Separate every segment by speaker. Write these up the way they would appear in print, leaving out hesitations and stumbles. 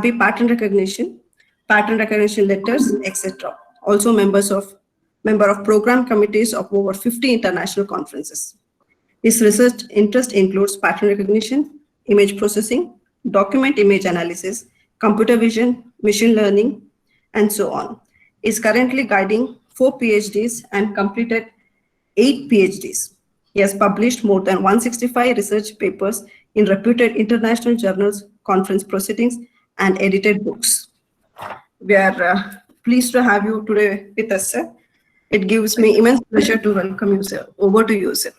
Speaker 1: IP pattern recognition letters, etc. Also member of program committees of over 50 international conferences. His research interest includes pattern recognition, image processing, document image analysis, computer vision, machine learning, and so on. He is currently guiding 4 PhDs and completed 8 PhDs. He has published more than 165 research papers in reputed international journals, conference proceedings, and edited books. We are pleased to have you today with us, sir. It gives me immense pleasure to welcome you, sir. Over to you, sir.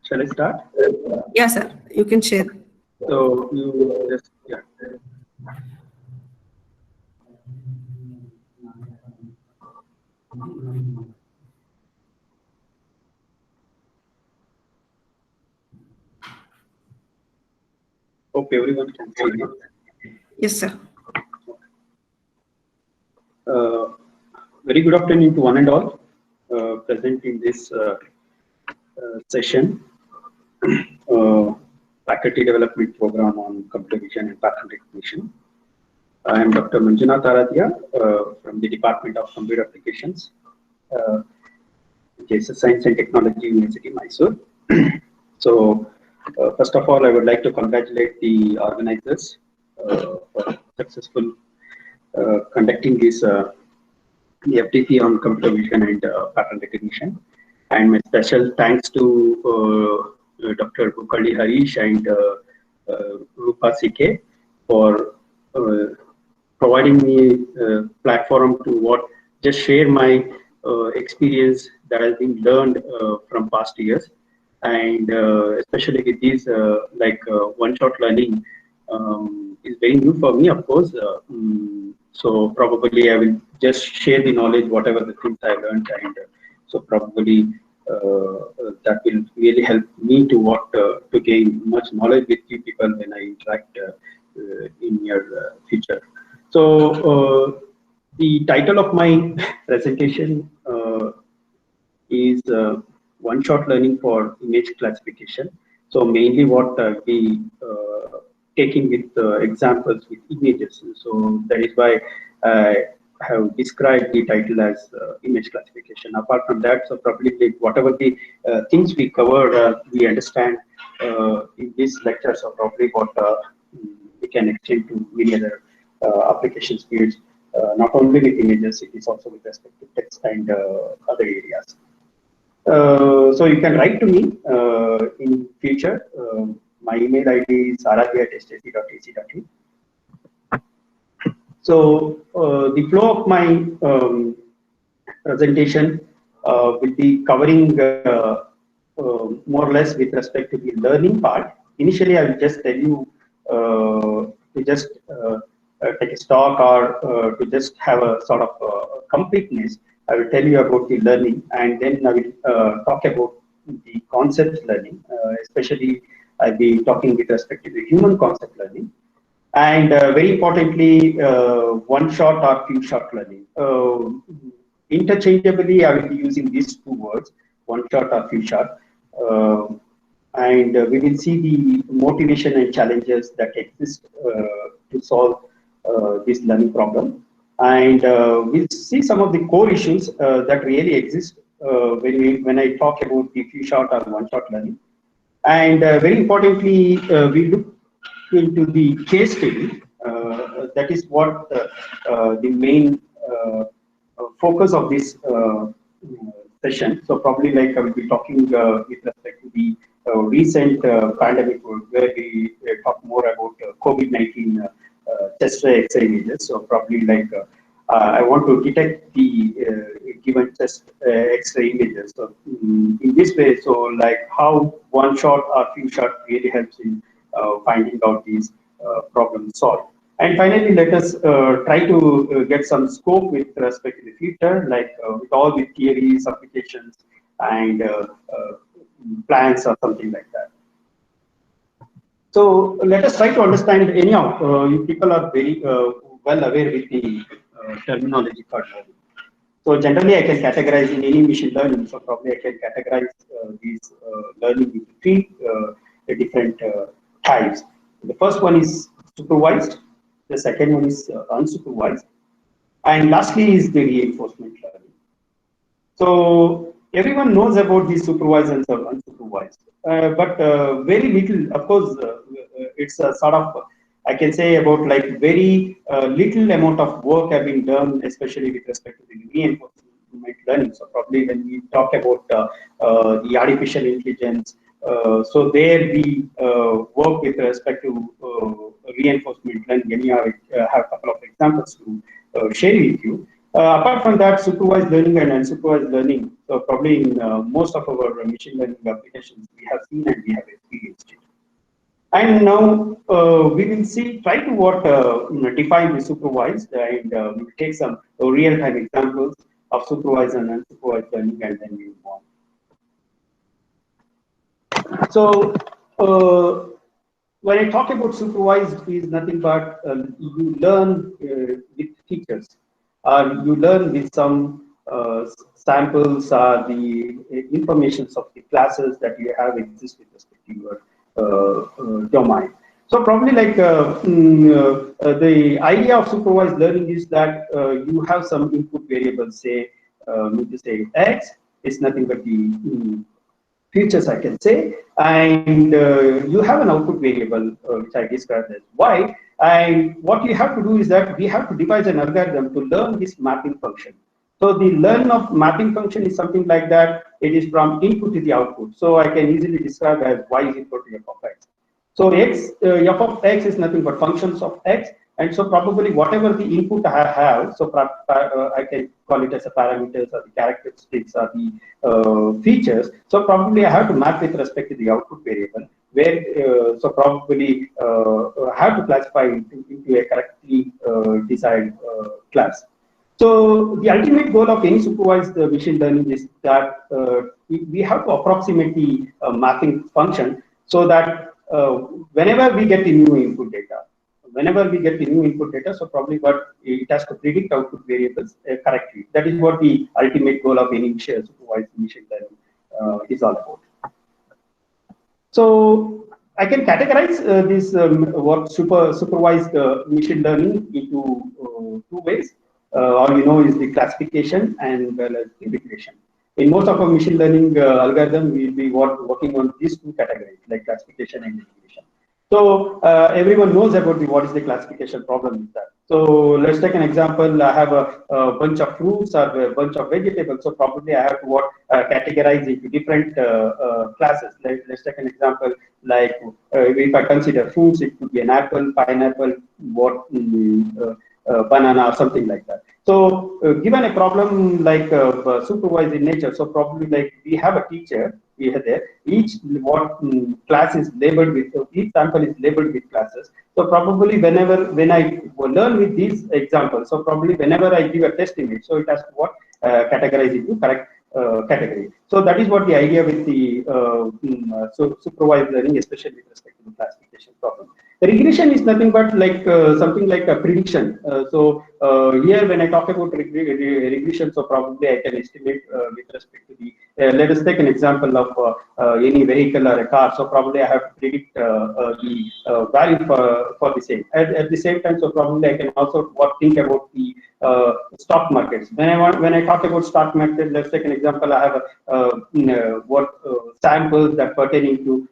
Speaker 2: Shall I start?
Speaker 1: Yes, sir. You can share.
Speaker 2: So you just, yeah. Hope everyone can see me.
Speaker 1: Yes, sir.
Speaker 2: Very good afternoon to one and all present in this session. Faculty Development Program on Computer Vision and Pattern Recognition. I am Dr. Manjunath Aradia from the Department of Computer Applications, JSS Science and Technology University, Mysore. So, first of all, I would like to congratulate the organizers for successful conducting this the FDP on computer vision and pattern recognition. And my special thanks to Dr. Bukali Harish and Rupa CK for providing me a platform to just share my experience that has been learned from past years, and especially with these one-shot learning is very new for me, of course. So probably I will just share the knowledge, whatever the things I learned, and so probably that will really help me to gain much knowledge with you people when I interact in your future. So the title of my presentation is one-shot learning for image classification. So mainly what we taking with examples with images. So that is why I have described the title as image classification. Apart from that, so probably whatever the things we covered, we understand in this lecture, so probably what we can extend to many other application fields, not only with images, it is also with respect to text and other areas. So you can write to me in future. My email ID is aradia@sjc.ac.in. So the flow of my presentation will be covering more or less with respect to the learning part. Initially, I will just tell you to just take a stock or to just have a sort of completeness. I will tell you about the learning, and then I will talk about the concept learning, especially I'll be talking with respect to the human concept learning. And very importantly, one-shot or few-shot learning. Interchangeably, I will be using these two words, one-shot or few-shot. And we will see the motivation and challenges that exist to solve this learning problem. And we'll see some of the core issues that really exist when I talk about the few-shot or one-shot learning. And very importantly, we look into the case study. That is what the main focus of this session. So probably like I will be talking with respect to the recent pandemic where we talk more about COVID-19 chest X-ray images. So probably like I want to detect the given chest X-ray images. So in this way, so like how one shot or few shot really helps in finding out these problems solved. And finally, let us try to get some scope with respect to the future, like with all the theories, applications, and plans or something like that. So let us try to understand. Anyhow, you people are very well aware with the terminology for learning. So generally, I can categorize in any machine learning. So probably I can categorize these learning into three different types. The first one is supervised, the second one is unsupervised, and lastly is the reinforcement learning. So everyone knows about the supervised and unsupervised, but very little. Of course, it's a sort of, I can say about like very little amount of work have been done, especially with respect to the reinforcement learning. So probably when we talk about the artificial intelligence, so there we work with respect to reinforcement learning. And have a couple of examples to share with you. Apart from that, supervised learning and unsupervised learning, so probably in most of our machine learning applications, we have seen and we have experienced it. And now we will see, try to define the supervised, and we will take some real-time examples of supervised and unsupervised learning, and then we move on. So when I talk about supervised, is nothing but you learn with teachers, or you learn with some samples or the informations of the classes that you have exist with respect to your domain. So probably like the idea of supervised learning is that you have some input variables, say, to say X is nothing but the features, I can say, and you have an output variable which I described as Y. And what you have to do is that we have to devise an algorithm to learn this mapping function. So the learn of mapping function is something like that. It is from input to the output. So I can easily describe as Y is equal to f of X. So f of X is nothing but functions of X. And so probably whatever the input I have, so I can call it as a parameters or the characteristics or the features. So probably I have to map with respect to the output variable, where so probably I have to classify into a correctly desired class. So the ultimate goal of any supervised machine learning is that we have to approximate the mapping function, so that whenever we get the new input data, so probably what it has to predict output variables correctly. That is what the ultimate goal of any supervised machine learning is all about. So I can categorize this supervised machine learning into two ways. All you know is the classification and well as the regression. In most of our machine learning algorithm, we'll be working on these two categories, like classification and regression. So everyone knows about what is the classification problem with that. So let's take an example. I have a bunch of fruits or a bunch of vegetables. So probably I have to categorize into different classes. Let's take an example like if I consider fruits, it could be an apple, pineapple, banana or something like that. So given a problem like supervised in nature, so probably like we have a teacher here there, each class is labeled with, each sample is labeled with classes. So probably when I learn with these examples, so probably whenever I give a test image, so it has to categorize into correct category. So that is what the idea with the supervised learning, especially with respect to the classification problem. The regression is nothing but like something like a prediction. Here when I talk about regression, so probably I can estimate with respect to the, let us take an example of any vehicle or a car. So probably I have to predict the value for the same. At the same time, so probably I can also think about the stock markets. When I talk about stock market, let's take an example. I have samples that pertaining to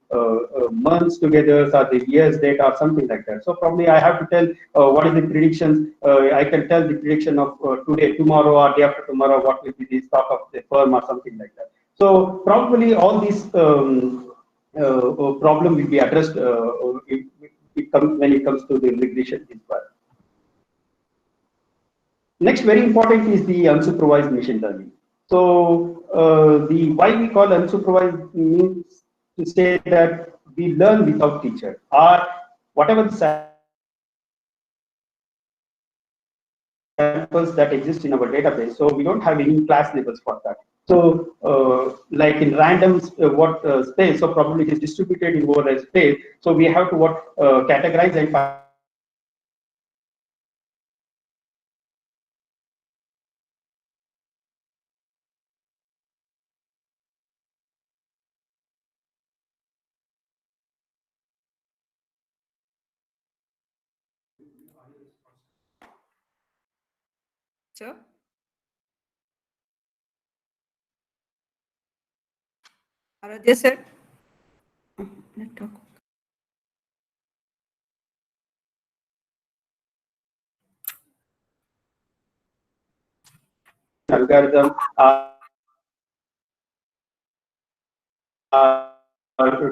Speaker 2: months together or the years data or something like that. So probably I have to tell what is the predictions. I can tell the prediction of today, tomorrow, or day after tomorrow, what will be the stock of the firm or something like that. So probably all these problem will be addressed when it comes to the regression as well. Next, very important is the unsupervised machine learning. So the why we call unsupervised means to say that we learn without teacher, or whatever the samples that exist in our database. So we don't have any class labels for that. So like in random space, so probably it is distributed in over a space. So we have to categorize and
Speaker 1: Sir? Aradhya sir? Let's talk.
Speaker 2: Algorithm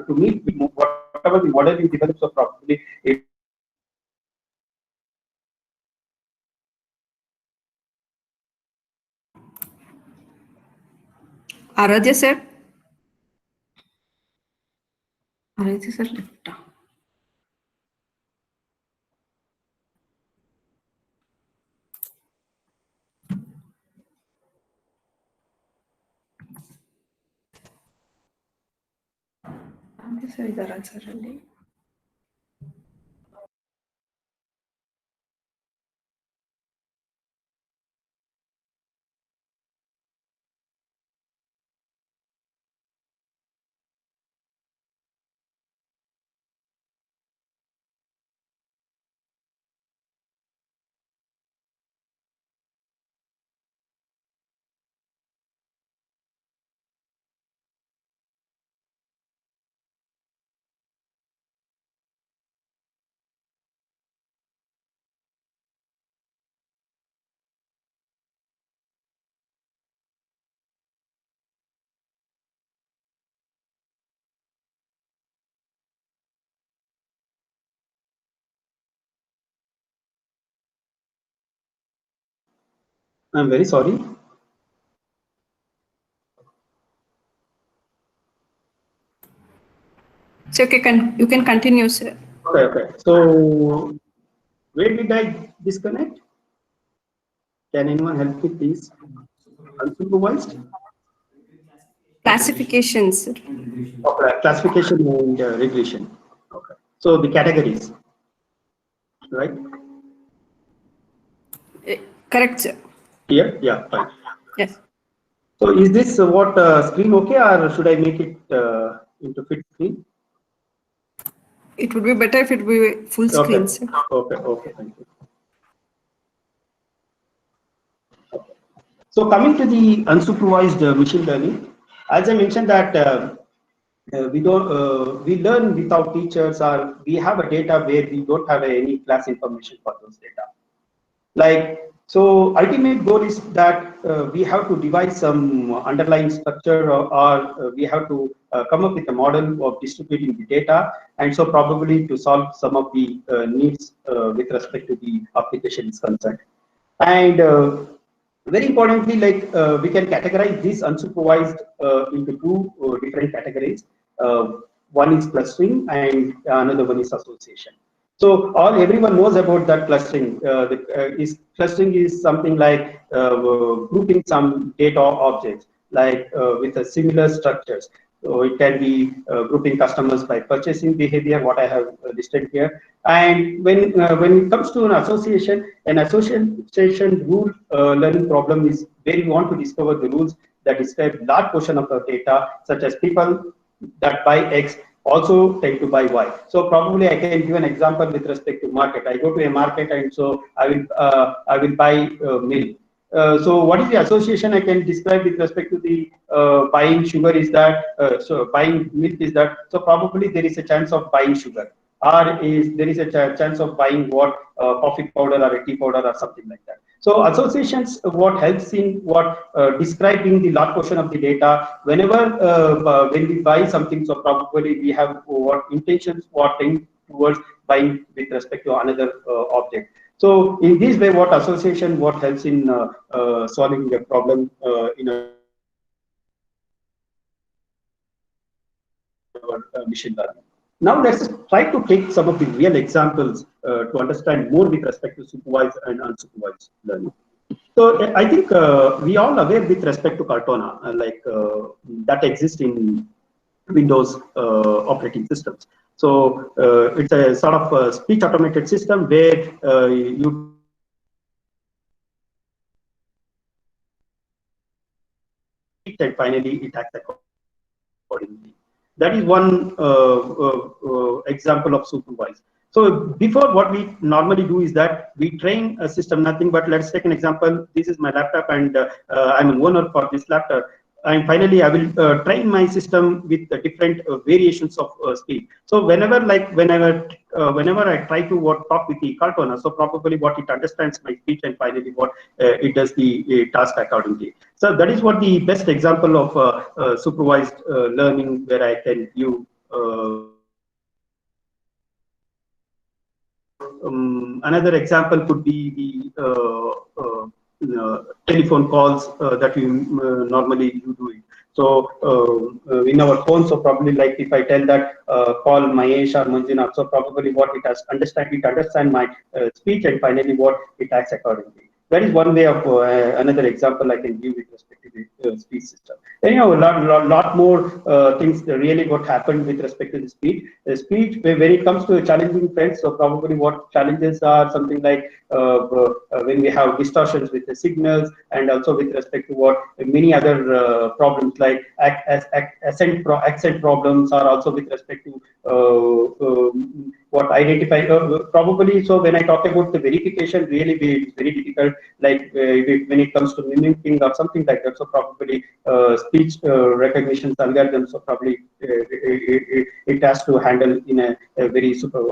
Speaker 2: to meet whatever the model you develop, so probably it
Speaker 1: Aradhya sir? Aradhya sir left. Aradhya sir idara sir ಅಲ್ಲಿ.
Speaker 2: I'm very sorry.
Speaker 1: So you can continue, sir.
Speaker 2: Okay. So where did I disconnect? Can anyone help me, please? Unsupervised?
Speaker 1: Classifications, sir.
Speaker 2: Okay. Classification and regression. Okay. So the categories, right?
Speaker 1: Correct, sir.
Speaker 2: Here, yeah, fine.
Speaker 1: Yes.
Speaker 2: So is this what screen okay, or should I make it into fit screen?
Speaker 1: It would be better if it would be full screen,
Speaker 2: Okay.
Speaker 1: sir.
Speaker 2: Okay. Thank you. So coming to the unsupervised machine learning, as I mentioned that we learn without teachers, or we have a data where we don't have any class information for those data. Like, so ultimate goal is that we have to devise some underlying structure, or we have to come up with a model of distributing the data, and so probably to solve some of the needs with respect to the application is concerned. And very importantly, like we can categorize this unsupervised into two different categories. One is clustering and another one is association. So everyone knows about that clustering. Clustering is something like grouping some data objects like with a similar structures. So it can be grouping customers by purchasing behavior, what I have listed here. And when it comes to an association rule learning problem is where you want to discover the rules that describe large portion of the data, such as people that buy X also tend to buy Y. So probably I can give an example with respect to market. I go to a market, and so I will buy milk. So what is the association I can describe with respect to the buying sugar is that, so buying milk is that, so probably there is a chance of buying sugar, or is there is a chance of buying what coffee powder or a tea powder or something like that. So associations what helps in what describing the large portion of the data whenever when we buy something, so probably we have what intentions what tend towards buying with respect to another object. So in this way, what association what helps in solving a problem in a machine learning. Now let's try to take some of the real examples to understand more with respect to supervised and unsupervised learning. So I think we all aware with respect to Cortana, that exists in Windows operating systems. So it's a sort of a speech automated system where you and finally it acts accordingly. That is one example of supervised. So before, what we normally do is that we train a system, nothing but, let's take an example. This is my laptop, and I'm an owner for this laptop. And finally, I will train my system with the different variations of speed. So whenever I try to talk with the Cortana, so probably what it understands my speech, and finally what it does the task accordingly. So that is what the best example of supervised learning, where I can view. Another example could be the telephone calls that we normally do it. So in our phone, so probably like if I tell that call Mahesh or Manjunath, so probably what it has understand my speech, and finally what it acts accordingly. That is one way of another example I can give with respect to the speech system. Anyhow, a lot more things really what happened with respect to the speech. The speech, when it comes to challenging trends, so probably what challenges are something like when we have distortions with the signals, and also with respect to what many other problems like accent problems are also with respect to what identify probably. So when I talk about the verification, really it's very difficult, like when it comes to mimicking or something like that. So probably speech recognition algorithms, so probably it has to handle in a very super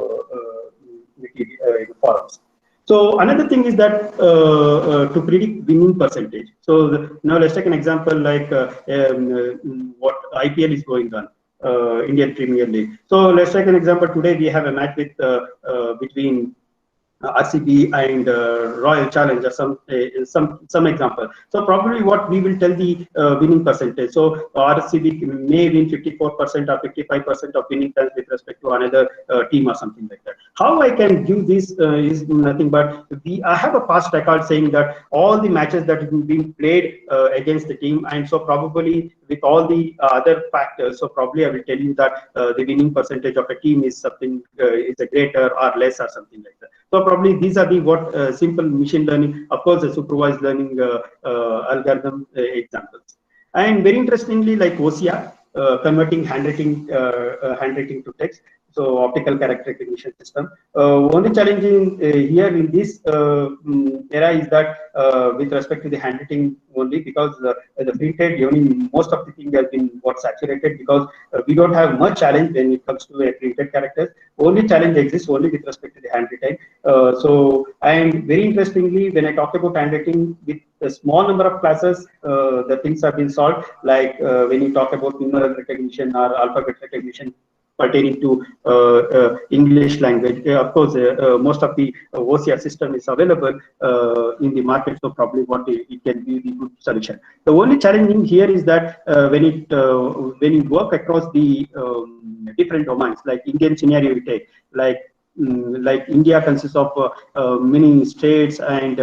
Speaker 2: forums. So another thing is that to predict winning percentage. So now let's take an example like what IPL is going on, Indian Premier League. So let's take an example. Today we have a match with between RCB and Royal Challenge, or some example. So probably what we will tell the winning percentage. So RCB may win 54% or 55% of winning times with respect to another team or something like that. How I can give this is nothing but I have a past record saying that all the matches that have been played against the team, and so probably with all the other factors, so probably I will tell you that the winning percentage of a team is something is a greater or less or something like that. So probably these are the what simple machine learning, of course, the supervised learning algorithm examples. And very interestingly, like OCR, converting handwriting to text. So optical character recognition system. Only challenging here in this era is that with respect to the handwriting only, because the printed most of the thing has been what saturated, because we don't have much challenge when it comes to a printed characters. Only challenge exists only with respect to the handwriting. So, and very interestingly, when I talk about handwriting with a small number of classes, the things have been solved. Like when you talk about numeral recognition or alphabet recognition pertaining to English language. Of course, most of the OCR system is available in the market, so probably what it can be the good solution. The only challenging here is that when you work across the different domains, like Indian scenario you take, like India consists of many states, and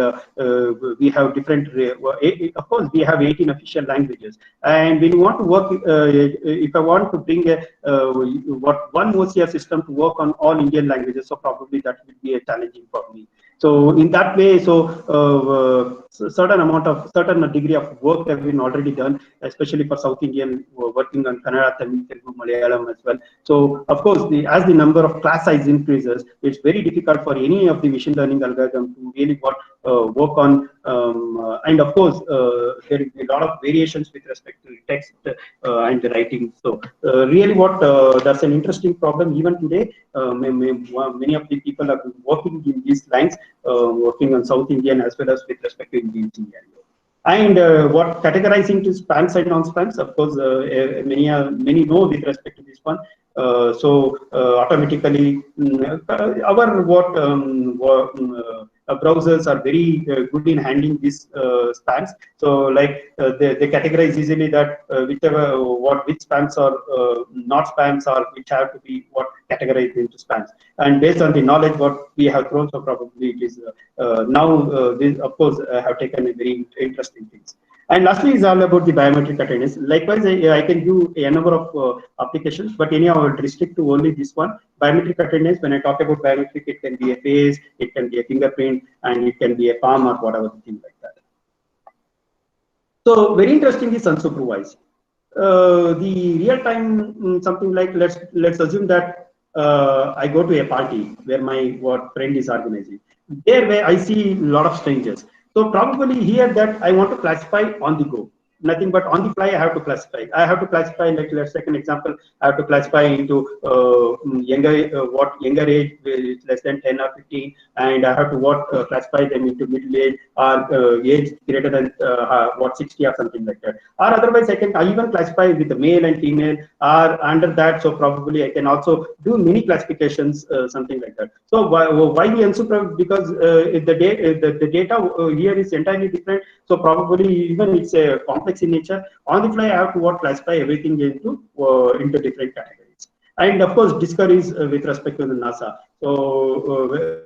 Speaker 2: we have different, of course, we have 18 official languages. And when you want to work, if I want to bring one OCR system to work on all Indian languages, so probably that would be a challenging for me. So in that way, certain degree of work have been already done, especially for South Indian, working on Kannada, Tamil, Telugu, Malayalam as well. So of course, as the number of class size increases, it's very difficult for any of the machine learning algorithm to really work on. And of course, there is a lot of variations with respect to text and the writing. So really, that's an interesting problem even today. Many of the people are working in these lines, working on South Indian as well as with respect to Indian scenario. And what categorizing to spans and non-spans, of course, many know with respect to this one. Automatically, our browsers are very good in handling these spans. So like they categorize easily that which spans are not spans, or which have to be categorized into spans. And based on the knowledge what we have thrown, so probably it is now this, of course, have taken a very interesting things. And lastly is all about the biometric attendance. Likewise, I can do a number of applications, but anyhow, I will restrict to only this one. Biometric attendance, when I talk about biometric, it can be a face, it can be a fingerprint, and it can be a palm or whatever the thing like that. So very interesting is unsupervised. The real time something like, let's assume that I go to a party where my friend is organizing. There where I see a lot of strangers. So probably here that I want to classify on the go. Nothing but on the fly I have to classify. I have to classify, like let's take an example, I have to classify into what younger age, less than 10 or 15, and I have to classify them into middle age or age greater than 60 or something like that. Or otherwise I even classify with the male and female or under that. So probably I can also do many classifications, something like that. So why the unsupervised? Because the data here is entirely different. So probably even it's a complex in nature. On the fly, I have to classify everything into different categories. And of course, Discover is with respect to the NASA. So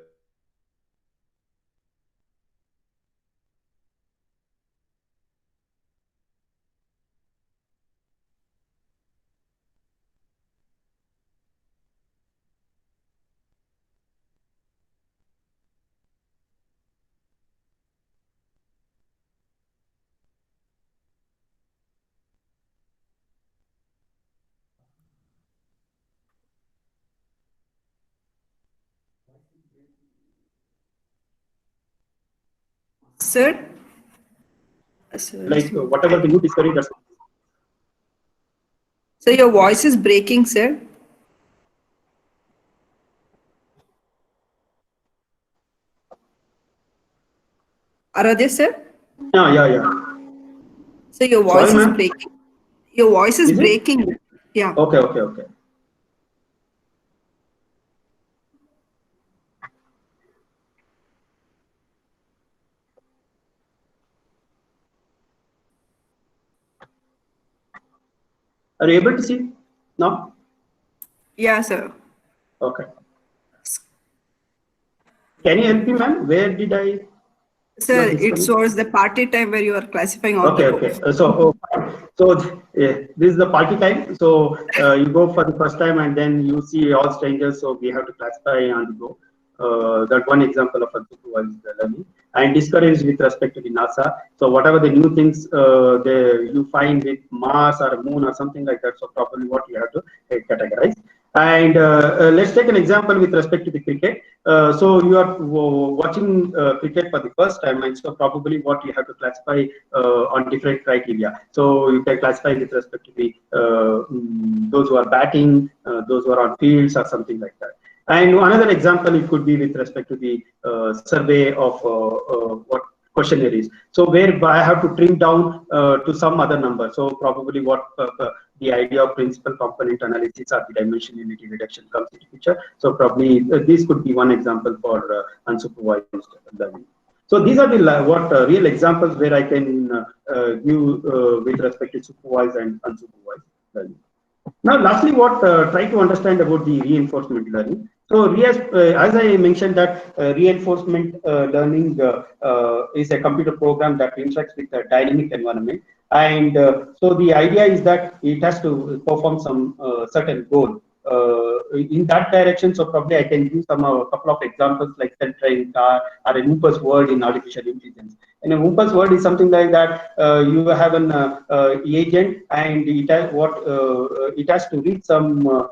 Speaker 1: Sir? Sir,
Speaker 2: like whatever the new discovery that's.
Speaker 1: so your voice is breaking, sir. Aradhya, sir?
Speaker 2: Yeah.
Speaker 1: So your voice
Speaker 2: Sorry,
Speaker 1: is
Speaker 2: ma'am.
Speaker 1: breaking. Your voice is
Speaker 2: Is it?
Speaker 1: breaking. Yeah.
Speaker 2: Okay. Are you able to see now?
Speaker 1: Yeah, sir.
Speaker 2: Okay. Can you help me, ma'am? Where did I?
Speaker 1: Sir, it shows the party time where you are classifying on the go.
Speaker 2: Okay. This is the party time. So you go for the first time and then you see all strangers. So we have to classify on the go. That one example of unsupervised learning. And Discover is with respect to the NASA. So whatever the new things you find with Mars or Moon or something like that. So probably what you have to categorize. And let's take an example with respect to the cricket. So you are watching cricket for the first time, and so probably what you have to classify on different criteria. So you can classify with respect to the those who are batting, those who are on fields, or something like that. And another example, it could be with respect to the survey of what questionnaire is. So where I have to trim down to some other number. So probably what the idea of principal component analysis or the dimensionality reduction comes into picture. So probably this could be one example for unsupervised learning. So these are the real examples where I can give with respect to supervised and unsupervised learning. Now, lastly, try to understand about the reinforcement learning. So, as I mentioned that reinforcement learning is a computer program that interacts with a dynamic environment. And so the idea is that it has to perform some certain goal. In that direction, so probably I can give some couple of examples like self-driving car or a Hooper's word in artificial intelligence. And a Hooper's word is something like that. You have an agent, and it has to reach some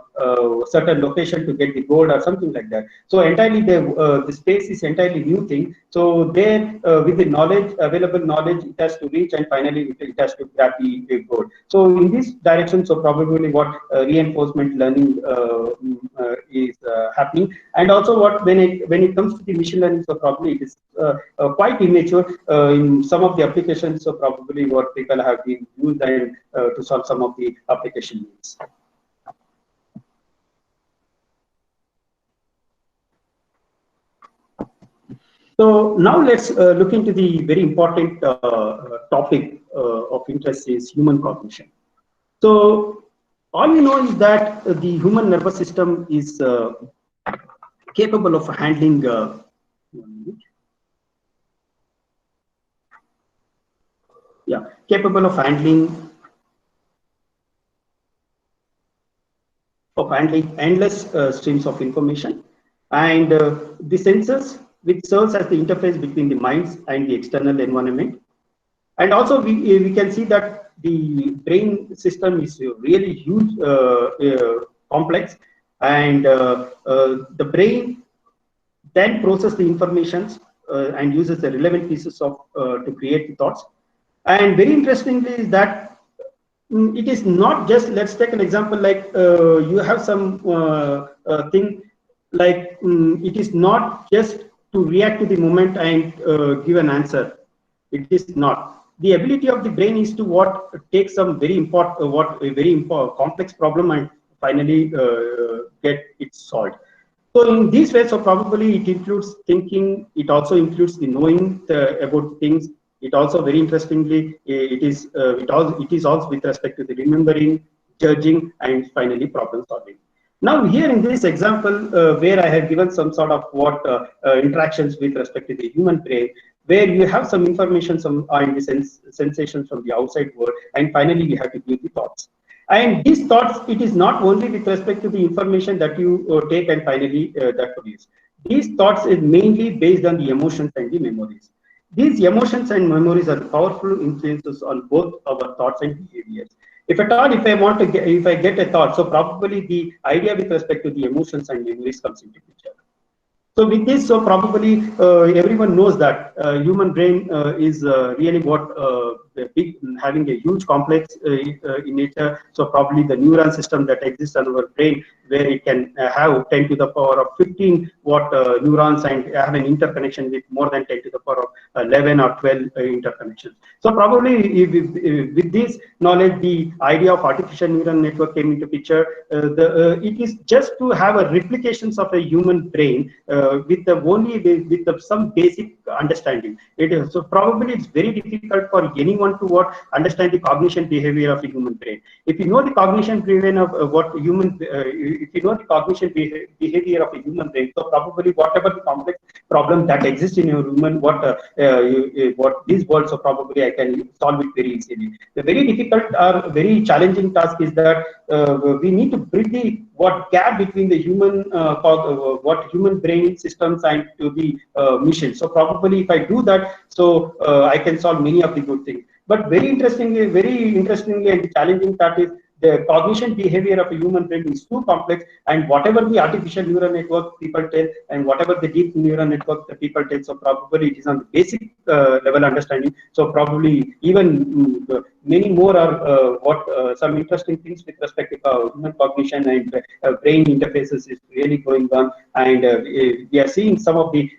Speaker 2: certain location to get the gold or something like that. So entirely the space is entirely new thing. So there, with the knowledge, available knowledge, it has to reach, and finally it has to grab the gold. So in this direction, so probably what reinforcement learning is happening. And also when it comes to the machine learning, so probably it is quite immature in some of the applications. So probably what people have been used and to solve some of the application needs. So now let's look into the very important topic of interest is human cognition. So all we know is that the human nervous system is capable of handling capable of handling endless streams of information, and the sensors, which serves as the interface between the minds and the external environment. And also we can see that the brain system is really huge, complex, and the brain then process the informations and uses the relevant pieces of to create the thoughts. And very interestingly is that it is not just, let's take an example like you have some thing like it is not just to react to the moment and give an answer. It is not. The ability of the brain is to what take some very important, complex problem and finally get it solved. So in these ways, so probably it includes thinking. It also includes the knowing about things. It also very interestingly, it is also with respect to the remembering, judging, and finally problem solving. Now here in this example, where I have given some sort of interactions with respect to the human brain, where you have some information, some and the sensations from the outside world, and finally you have to give the thoughts. And these thoughts, it is not only with respect to the information that you take and finally that produce. These thoughts is mainly based on the emotions and the memories. These emotions and memories are powerful influences on both our thoughts and behaviors. If at all, if I get a thought, so probably the idea with respect to the emotions and memories comes into picture. So with this, so probably everyone knows that human brain is really what big, having a huge complex in nature. So probably the neuron system that exists in our brain, where it can have 10 to the power of 15 what neurons and have an interconnection with more than 10 to the power of 11 or 12 interconnections. So probably with this knowledge, the idea of artificial neural network came into picture. It is just to have a replications of a human brain with some basic understanding. It is so probably it's very difficult for anyone to understand the cognition behavior of a human brain. If you know the cognition behavior of if you know the cognition behavior of a human brain, so probably whatever the complex problem that exists in your human, what these words, so probably I can solve it very easily. The very difficult or very challenging task is that we need to bridge the gap between the human human brain systems and to the mission. So probably if I do that, so I can solve many of the good things. But very interestingly, and the challenging part is the cognition behavior of a human brain is too complex, and whatever the artificial neural network people tell and whatever the deep neural network the people tell, so probably it is on the basic level understanding. So probably even many more are some interesting things with respect to human cognition and brain interfaces is really going on, and we are seeing some of the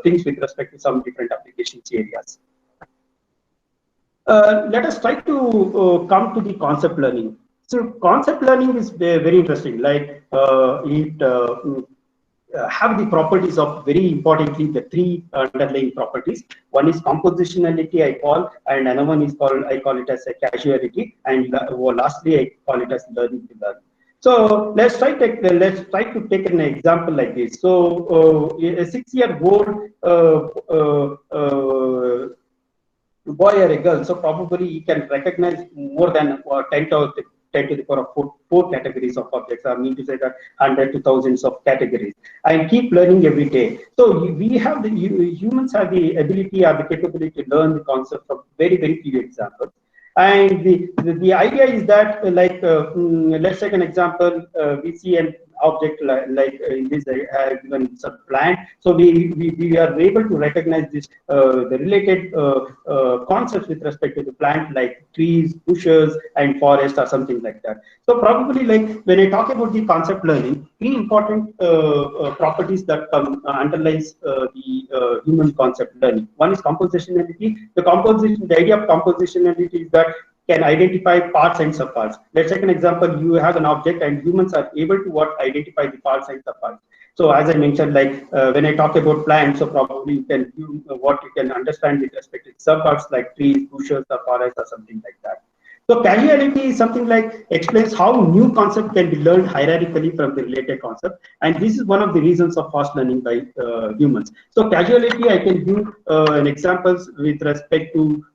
Speaker 2: things with respect to some different applications areas. Let us try to come to the concept learning. So concept learning is very interesting. Like have the properties of, very importantly, the three underlying properties. One is compositionality, I call, and another one is called, I call it as a casuality, and lastly I call it as learning to learn. So let's try to take an example like this. So a 6-year-old boy or a girl, so probably he can recognize more than 10 to the power of 4 categories of objects. I mean to say that 100 to thousands of categories, and keep learning every day. So we have humans have the ability or the capability to learn the concept from very, very few examples. And the idea is that, like, let's take an example. We see an object like in this given plant. So we are able to recognize this the related concepts with respect to the plant, like trees, bushes, and forest, or something like that. So probably, like, when I talk about the concept learning, three important properties that underlies the human concept learning. One is compositionality. The idea of compositionality is that can identify parts and subparts. Let's take an example. You have an object, and humans are able to identify the parts and subparts. So as I mentioned, like when I talk about plants, so probably you can what you can understand with respect to subparts like trees, bushes, or forests, or something like that. So casuality is something like explains how new concept can be learned hierarchically from the related concept, and this is one of the reasons of fast learning by humans. So casuality, I can give an examples with respect to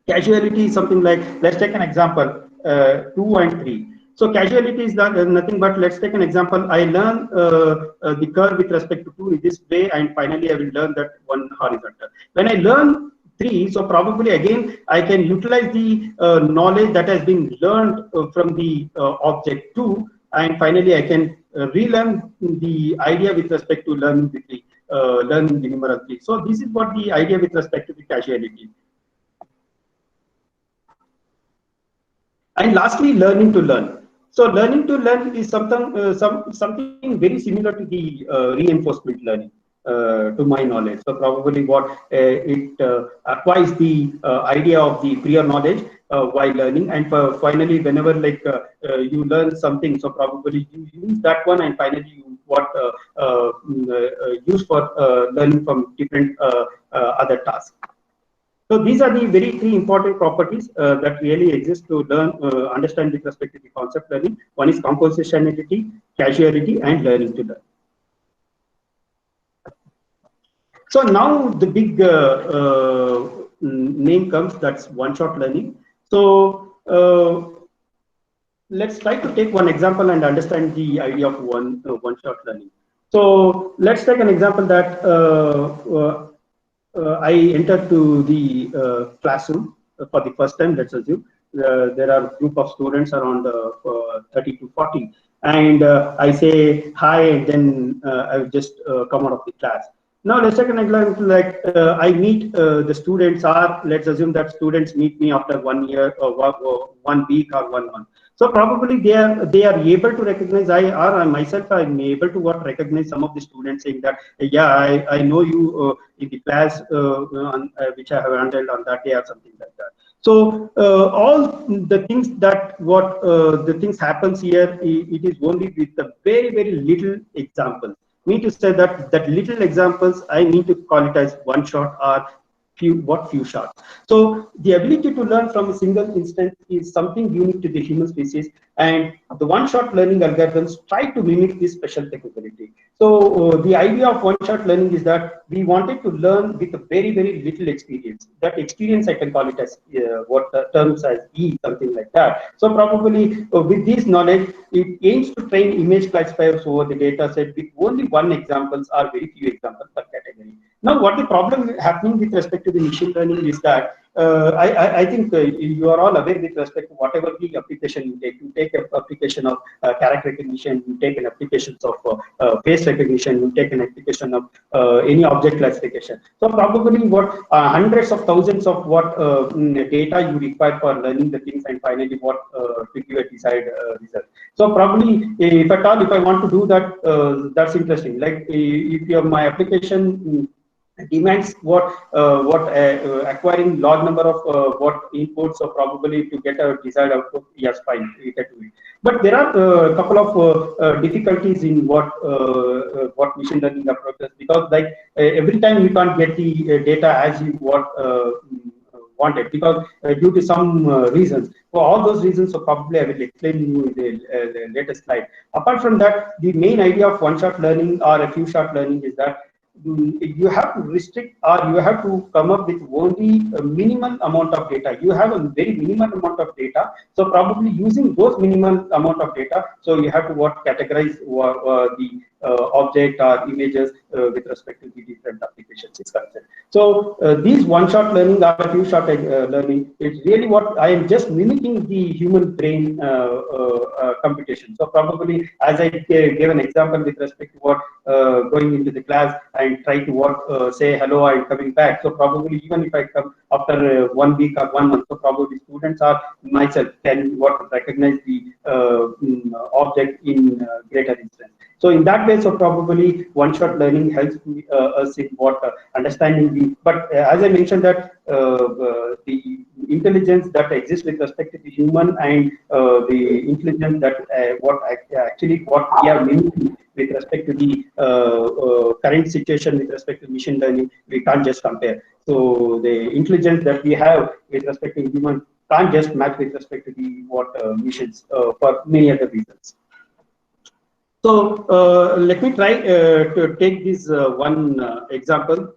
Speaker 2: casuality is something like, let's take an example, 2 and 3. So casuality is nothing but, let's take an example. I learn the curve with respect to 2 in this way, and finally I will learn that one horizontal. When I learn 3. So probably again I can utilize the knowledge that has been learned from the object 2, and finally I can relearn the idea with respect to learning the numeral 3. So this is what the idea with respect to the causality. And lastly, learning to learn. So learning to learn is something very similar to the reinforcement learning, to my knowledge. So probably what it acquires the idea of the prior knowledge while learning, and finally, whenever you learn something, so probably you use that one, and finally you use for learning from different other tasks. So these are the very 3 important properties that really exist to learn, understand with respect to the concept learning. One is compositionality, causality, and learning to learn. So now the big name comes, that's one-shot learning. So let's try to take one example and understand the idea of one-shot learning. So let's take an example that I entered to the classroom for the first time. Let's assume there are a group of students around 30 to 40, and I say hi, and then I've just come out of the class. Now let's take an example, like I meet the students, or let's assume that students meet me after 1 year or 1 week or 1 month. So probably they are able to recognize, I myself I'm able to recognize some of the students, saying that yeah, I know you in the class which I have handled on that day or something like that. So all the things that the things happens here, it is only with the very little examples. Mean to say that little examples, I need to call it as one shot or few shots. So the ability to learn from a single instance is something unique to the human species, and the one-shot learning algorithms try to mimic this special capability. So the idea of one-shot learning is that we wanted to learn with a very little experience. That experience I can call it as what terms as E, something like that. So probably with this knowledge, it aims to train image classifiers over the data set with only one examples or very few examples per category. Now, what the problem happening with respect to the machine learning is that I think you are all aware with respect to whatever the application you take. You take an application of character recognition, you take an application of face recognition, you take an application of any object classification. So probably what hundreds of thousands of data you require for learning the things, and finally what to give a desired result. So probably if at all, if I want to do that, that's interesting. Like if you have my application demands acquiring large number of inputs, or probably to get a desired output, yes, fine, we can do it. But there are a couple of difficulties in what machine learning approaches, because every time you can't get the data as you wanted, because due to some reasons. For all those reasons, so probably I will explain you in the latest slide. Apart from that, the main idea of one-shot learning or a few-shot learning is that you have to restrict, or you have to come up with only a minimal amount of data. You have a very minimal amount of data, so probably using those minimal amount of data, so you have to categorize the object or images with respect to the different applications is concerned. So these one-shot learning or a few-shot learning, it's really what I am just mimicking the human brain computation. So probably, as I gave an example with respect to what going into the class and try to say hello, I'm coming back. So probably even if I come after 1 week or 1 month, so probably students or myself can recognize the object in greater instance. So in that way, so probably one-shot learning helps us in understanding the. But as I mentioned that the intelligence that exists with respect to the human, and the intelligence that what we are mimicking with respect to the current situation with respect to machine learning, we can't just compare. So the intelligence that we have with respect to human can't just match with respect to the machines for many other reasons. So let me try to take this one example.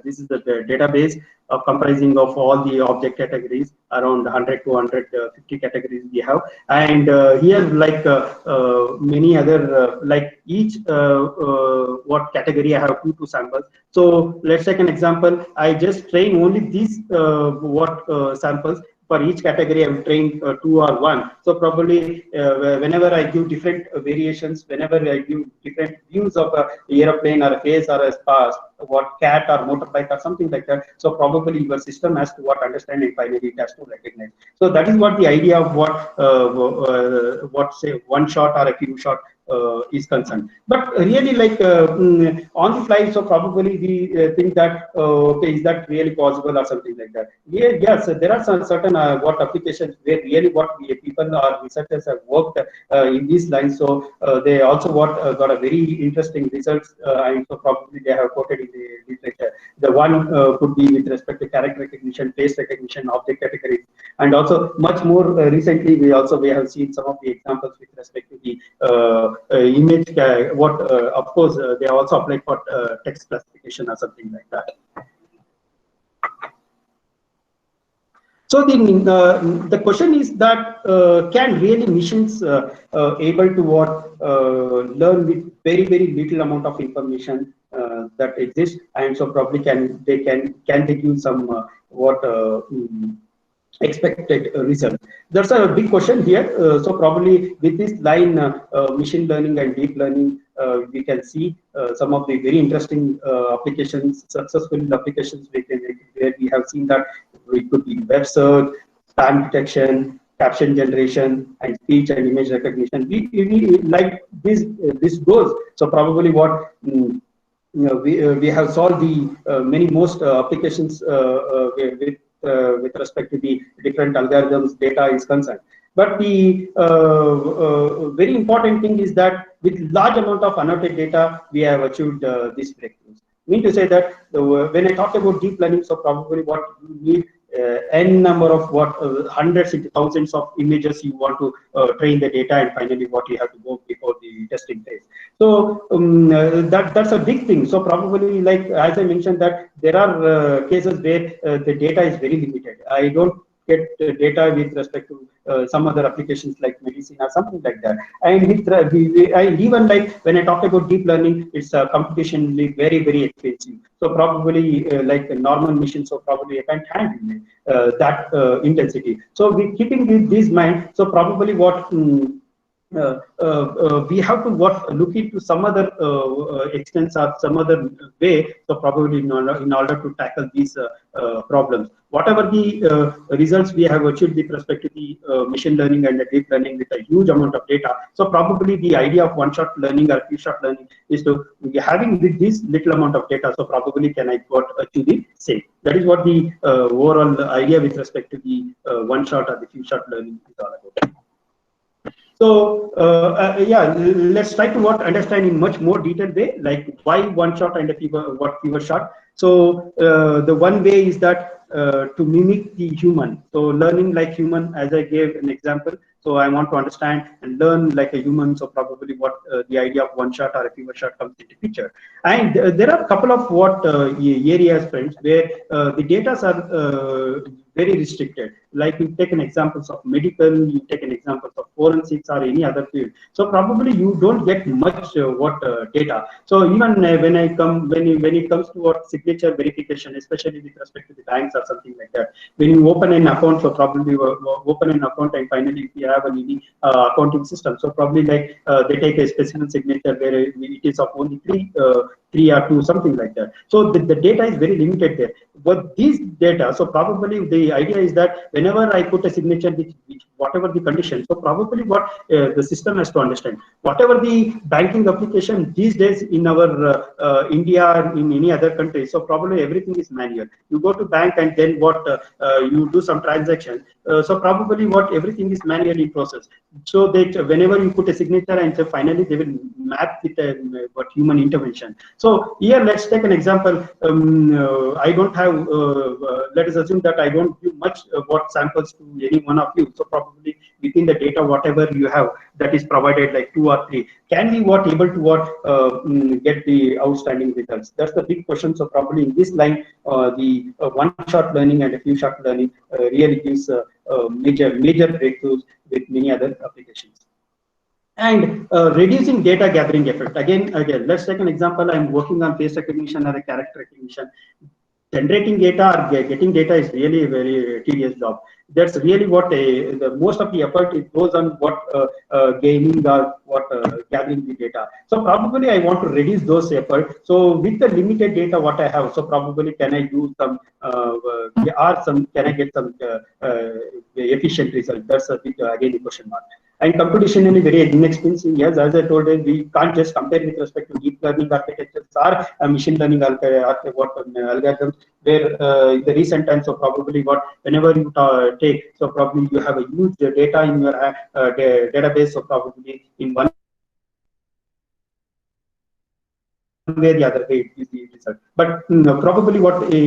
Speaker 2: This is the database comprising of all the object categories, around 100 to 150 categories we have. And here, like many other, like each what category I have two samples. So let's take an example. I just train only these samples. For each category, I will train 2 or 1. So probably whenever I give different variations, whenever I give different views of a aeroplane or a face or a what cat or motorbike or something like that. So probably your system has to understand and finally it has to recognize. So that is what the idea of what say one shot or a few shot is concerned. But really, like on the fly, so probably we think that okay, is that really possible or something like that? Yeah, yes, there are some certain what applications where really what people or researchers have worked in these lines. So they also got a very interesting results, and so probably they have quoted in the literature. The one could be with respect to character recognition, face recognition, object categories, and also much more recently we have seen some of the examples with respect to the image. Of course they are also applied for text classification or something like that. So the question is that can really machines able to learn with very little amount of information that exists, and so probably can they give some expected result? That's a big question here. So probably with this line machine learning and deep learning, we can see some of the very interesting applications, successful applications where we have seen that it could be web search, spam detection, caption generation, and speech and image recognition. We like this goes. So probably what we have solved the many most applications with respect to the different algorithms data is concerned. But the very important thing is that with large amount of annotated data, we have achieved these breakthroughs. I mean to say that when I talk about deep learning, so probably what you need n number of hundreds into thousands of images you want to train the data, and finally what you have to go before the testing phase. So that's a big thing. So probably, like as I mentioned, that there are cases where the data is very limited. I don't get data with respect to some other applications like medicine or something like that. And even like when I talk about deep learning, it's computationally very expensive. So probably like a normal machine, so probably I can't handle that intensity. So we keeping this mind. So probably what we have to look into some other extents or some other way. So probably in order to tackle these problems, whatever the results we have achieved with respect to the machine learning and the deep learning with a huge amount of data. So probably the idea of one-shot learning or few-shot learning is to having with this little amount of data. So probably can I achieve the same? That is what the overall idea with respect to the one-shot or the few-shot learning is all about. So yeah, let's try to understand in much more detailed way, like why one shot and a fewer shot. So the one way is that to mimic the human. So learning like human, as I gave an example. So I want to understand and learn like a human. So probably what the idea of one shot or a fewer shot comes into picture. And there are a couple of areas, friends, where the data are very restricted. Like you take an examples of medical, you take an example of forensics or any other field. So probably you don't get much data. So even when it comes to what signature verification, especially with respect to the banks or something like that, when you open an account, so probably you open an account and finally if you have an accounting system, so probably like they take a specific signature where it is of only three or two, something like that. So the data is very limited there. But these data, so probably the idea is that whenever I put a signature, which whatever the condition, so probably what the system has to understand, whatever the banking application these days in our India or in any other country, so probably everything is manual. You go to bank and then you do some transaction. So probably everything is manually processed. So that whenever you put a signature and so finally they will map with human intervention. So So here, let's take an example. I don't have, let us assume that I don't give much what samples to any one of you. So probably within the data, whatever you have that is provided, like 2 or 3, can we able to get the outstanding results? That's the big question. So probably in this line, the one-shot learning and a few-shot learning really gives major breakthroughs with many other applications. And reducing data gathering effort. Again, let's take an example. I'm working on face recognition or a character recognition. Generating data or getting data is really a very tedious job. That's really what the most of the effort it goes on what gaining or what gathering the data. So probably I want to reduce those effort. So with the limited data what I have, so probably can I do some can I get some efficient result? That's a big again a question mark. And computationally very inexpensive. Yes, as I told you, we can't just compare with respect to deep learning architectures or machine learning algorithms, where in the recent times, so probably whenever you take, so probably you have a huge data in your database, so probably in one way the other way it is the result. But probably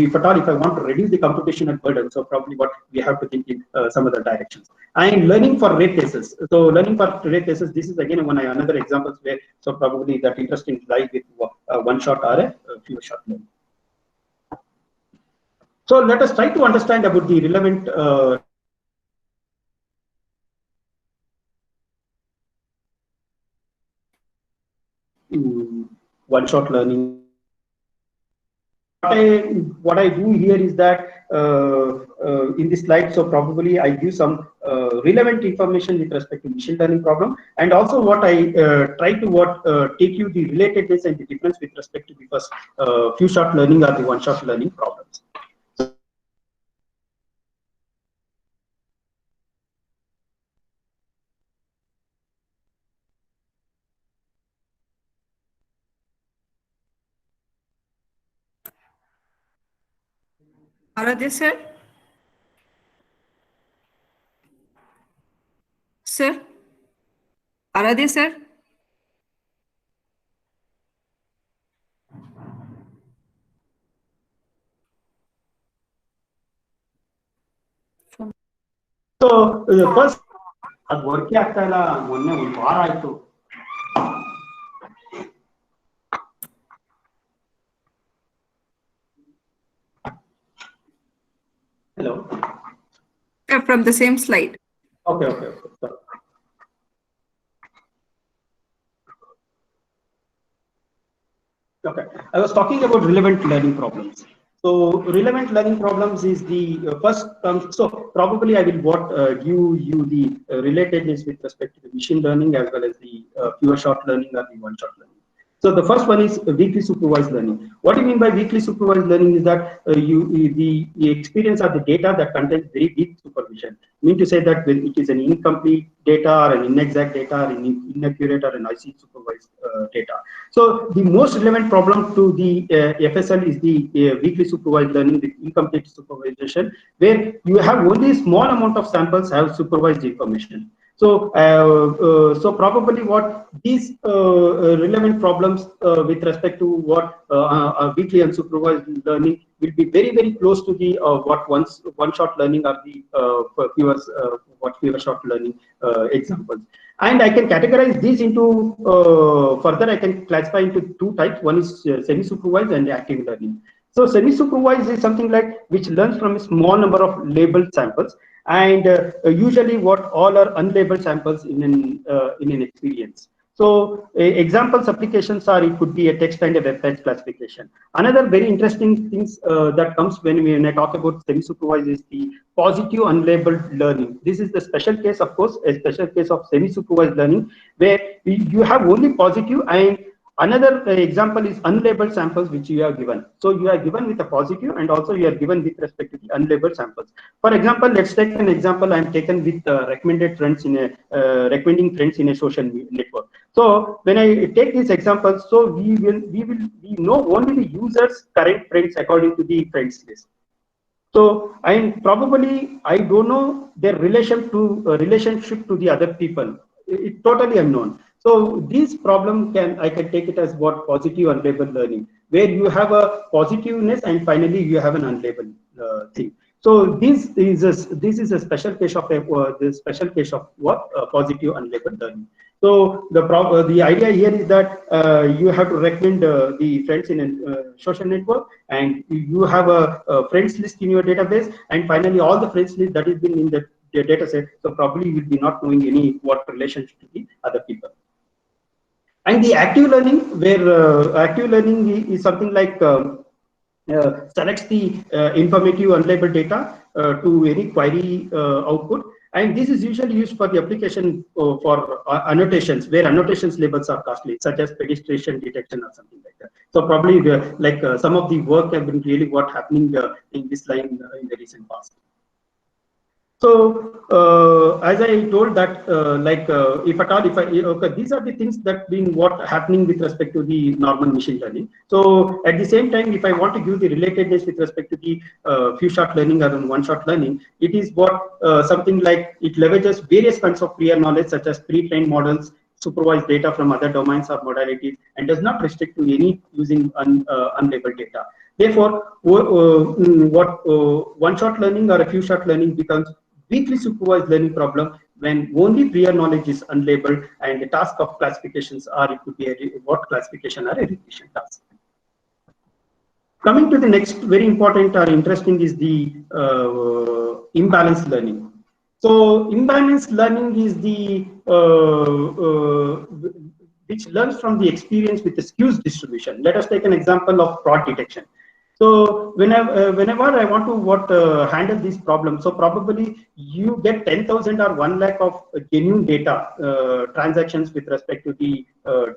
Speaker 2: if at all, if I want to reduce the computational burden, so probably what we have to think in some other directions. And learning for rare cases. So learning for rare cases, this is again another examples where, so probably that interesting lies with one shot or a few shot learning. So let us try to understand about the relevant one-shot learning. What I do here is that in this slide, so probably I give some relevant information with respect to machine learning problem, and also what I try to take you the relatedness and the difference with respect to the first few shot learning or the one-shot learning problems.
Speaker 1: Aradhya sir? Sir? Aradhya sir?
Speaker 2: So the first work ಆಗ್ತಾ ಇಲ್ಲ ಮೊನ್ನೆ ಒಂದು ವಾರ ಆಯ್ತು. Hello.
Speaker 1: From the same slide.
Speaker 2: Okay. Okay, I was talking about relevant learning problems. So relevant learning problems is the first term. So probably I will give you the relatedness with respect to the machine learning as well as the pure shot learning or the one-shot learning. So the first one is weakly supervised learning. What do you mean by weakly supervised learning is that the experience of the data that contains very weak supervision. I mean to say that when it is an incomplete data or an inexact data or an inaccurate or an noisy supervised data. So the most relevant problem to the FSL is the weakly supervised learning with incomplete supervision, where you have only small amount of samples have supervised information. So, so probably what these relevant problems with respect to what weakly unsupervised learning will be very close to the what one-shot learning or the pure shot learning examples. And I can categorize these into further. I can classify into two types. One is semi-supervised and active learning. So semi-supervised is something like which learns from a small number of labeled samples, and usually what all are unlabeled samples in an experience. So examples applications are, it could be a text and a web page classification. Another very interesting things that comes when I talk about semi-supervised is the positive unlabeled learning. This is the special case, of course, a special case of semi-supervised learning, where you have only positive, and another example is unlabeled samples which you are given. So you are given with a positive, and also you are given with respect to the unlabeled samples. For example, let's take an example. I am taken with recommending friends in a social network. So when I take these examples, so we know only the user's current friends according to the friends list. So I don't know their relationship to the other people. It totally unknown. So So this problem I can take it as what positive unlabeled learning, where you have a positiveness and finally you have an unlabeled thing. So this is a special case of the special case of what positive unlabeled learning. So the idea here is that you have to recommend the friends in a social network, and you have a friends list in your database, and finally all the friends list that has been in the data set. So probably you will be not knowing any what relationship to the other people. And the active learning, where active learning is something like selects the informative unlabeled data to any query output, and this is usually used for the application for annotations, where annotations labels are costly, such as pedestrian detection or something like that. So probably some of the work have been really what happening in this line in the recent past. So as I told that, if at all, okay, these are the things that been what happening with respect to the normal machine learning. So at the same time, if I want to give the relatedness with respect to the few-shot learning or one-shot learning, it is what something like it leverages various kinds of prior knowledge, such as pre-trained models, supervised data from other domains or modalities, and does not restrict to any using unlabeled data. Therefore, one-shot learning or a few-shot learning becomes weakly supervised learning problem when only prior knowledge is unlabeled and the task of classifications are, it could be what classification or a regression task. Coming to the next very important or interesting is the imbalanced learning. So imbalanced learning is the which learns from the experience with the skews distribution. Let us take an example of fraud detection. So whenever I want to handle this problem, so probably you get 10,000 or 1 lakh of genuine data transactions with respect to the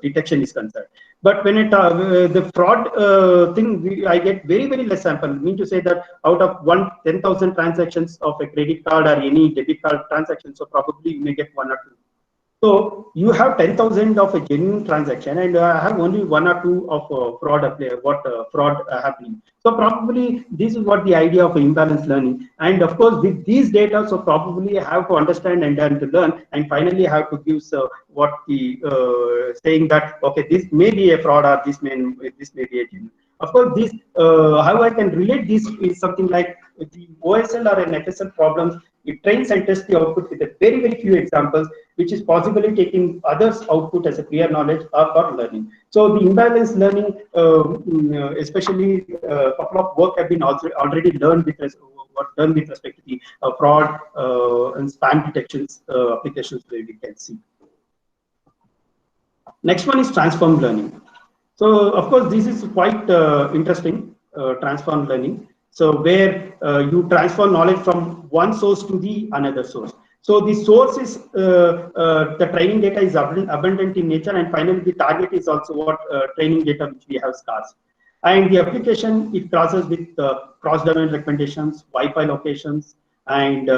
Speaker 2: detection is concerned. But when the fraud thing, I get very less sample. I mean to say that out of 10,000 transactions of a credit card or any debit card transaction, so probably you may get 1 or 2. So you have 10,000 of a genuine transaction, and I have only 1 or 2 of fraud happening. So probably this is what the idea of imbalanced learning. And of course, with these data, so probably I have to understand and then to learn, and finally have to give what the saying that okay, this may be a fraud or this may be a genuine. Of course, this how I can relate this is something like the OSL or an FSL problems. It trains and tests the output with a very few examples, which is possibly taking others' output as a prior knowledge or for learning. So the imbalanced learning, especially a couple of work have been already learned with respect to the fraud and spam detections applications where we can see. Next one is transformed learning. So of course, this is quite interesting, transformed learning. So where you transfer knowledge from one source to the another source. So the source is the training data is abundant in nature, and finally the target is also what training data which we have scarce. And the application, it crosses with cross-domain recommendations, Wi-Fi locations, and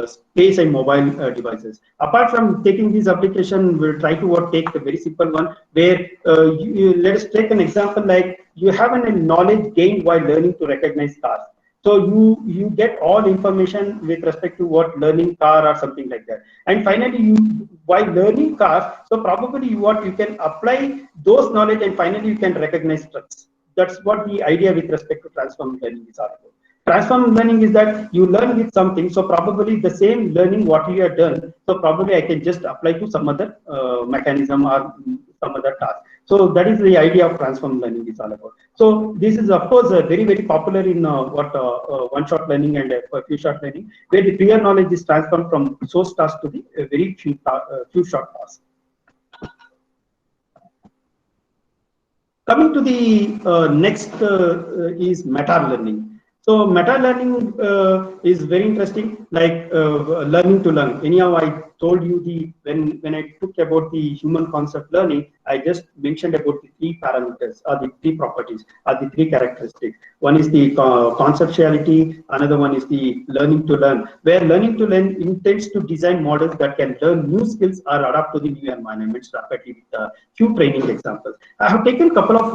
Speaker 2: space and mobile devices. Apart from taking this application, we'll try to take a very simple one where let us take an example like you have a knowledge gained while learning to recognize cars. So you get all information with respect to what learning car or something like that. And finally, while learning cars, so probably you can apply those knowledge and finally you can recognize trucks. That's what the idea with respect to transformed learning is all about. Transformed learning is that you learn with something, so probably the same learning what you have done, so probably I can just apply to some other mechanism or some other task. So that is the idea of transformed learning is all about. So this is of course very popular in one-shot learning and few-shot learning, where the prior knowledge is transformed from source task to the very few short tasks. Coming to the next is meta learning. So meta learning is very interesting, like learning to learn. Anyhow, I told you when I took about the human concept learning, I just mentioned about the 3 parameters or the 3 properties or the 3 characteristics. One is the conceptuality, another one is the learning to learn, where learning to learn intends to design models that can learn new skills or adapt to the new environments rapidly with few training examples. I have taken a couple of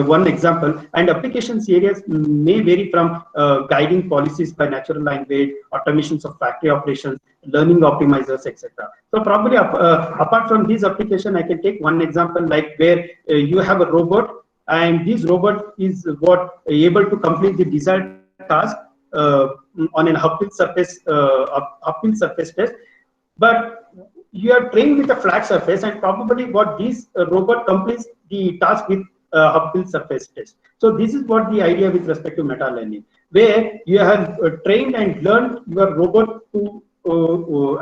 Speaker 2: one example, and applications areas may vary from guiding policies by natural language, automations of factory operations, learning optimizers, etc. So probably apart from this application, I can take one example like where you have a robot, and this robot is what able to complete the desired task on an uphill surface test, but you are trained with a flat surface, and probably what this robot completes the task with uphill surface test. So this is what the idea with respect to meta learning, where you have trained and learned your robot to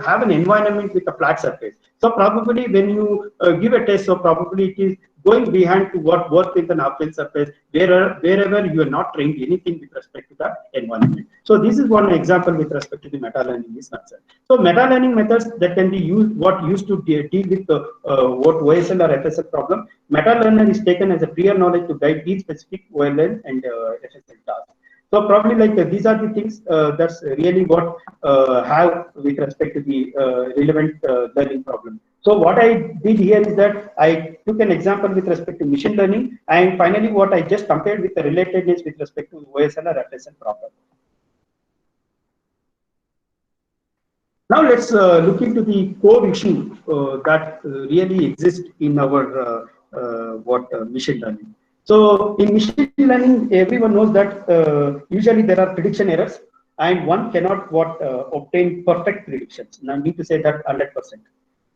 Speaker 2: have an environment with a flat surface. So probably when you give a test, so probably it is going behind to what work with an uphill surface, wherever you are not trained anything with respect to that environment. So this is one example with respect to the meta learning is concerned. So meta learning methods that can be used, what used to deal with what OSL or FSL problem, meta learner is taken as a prior knowledge to guide each specific OLN and FSL task. So probably like these are the things that's really what have with respect to the relevant learning problem. So what I did here is that I took an example with respect to machine learning, and finally what I just compared with the relatedness with respect to OSL or FSL problem. Now let's look into the core issue that really exists in our machine learning. So in machine learning, everyone knows that usually there are prediction errors, and one cannot obtain perfect predictions. And I need to say that 100%.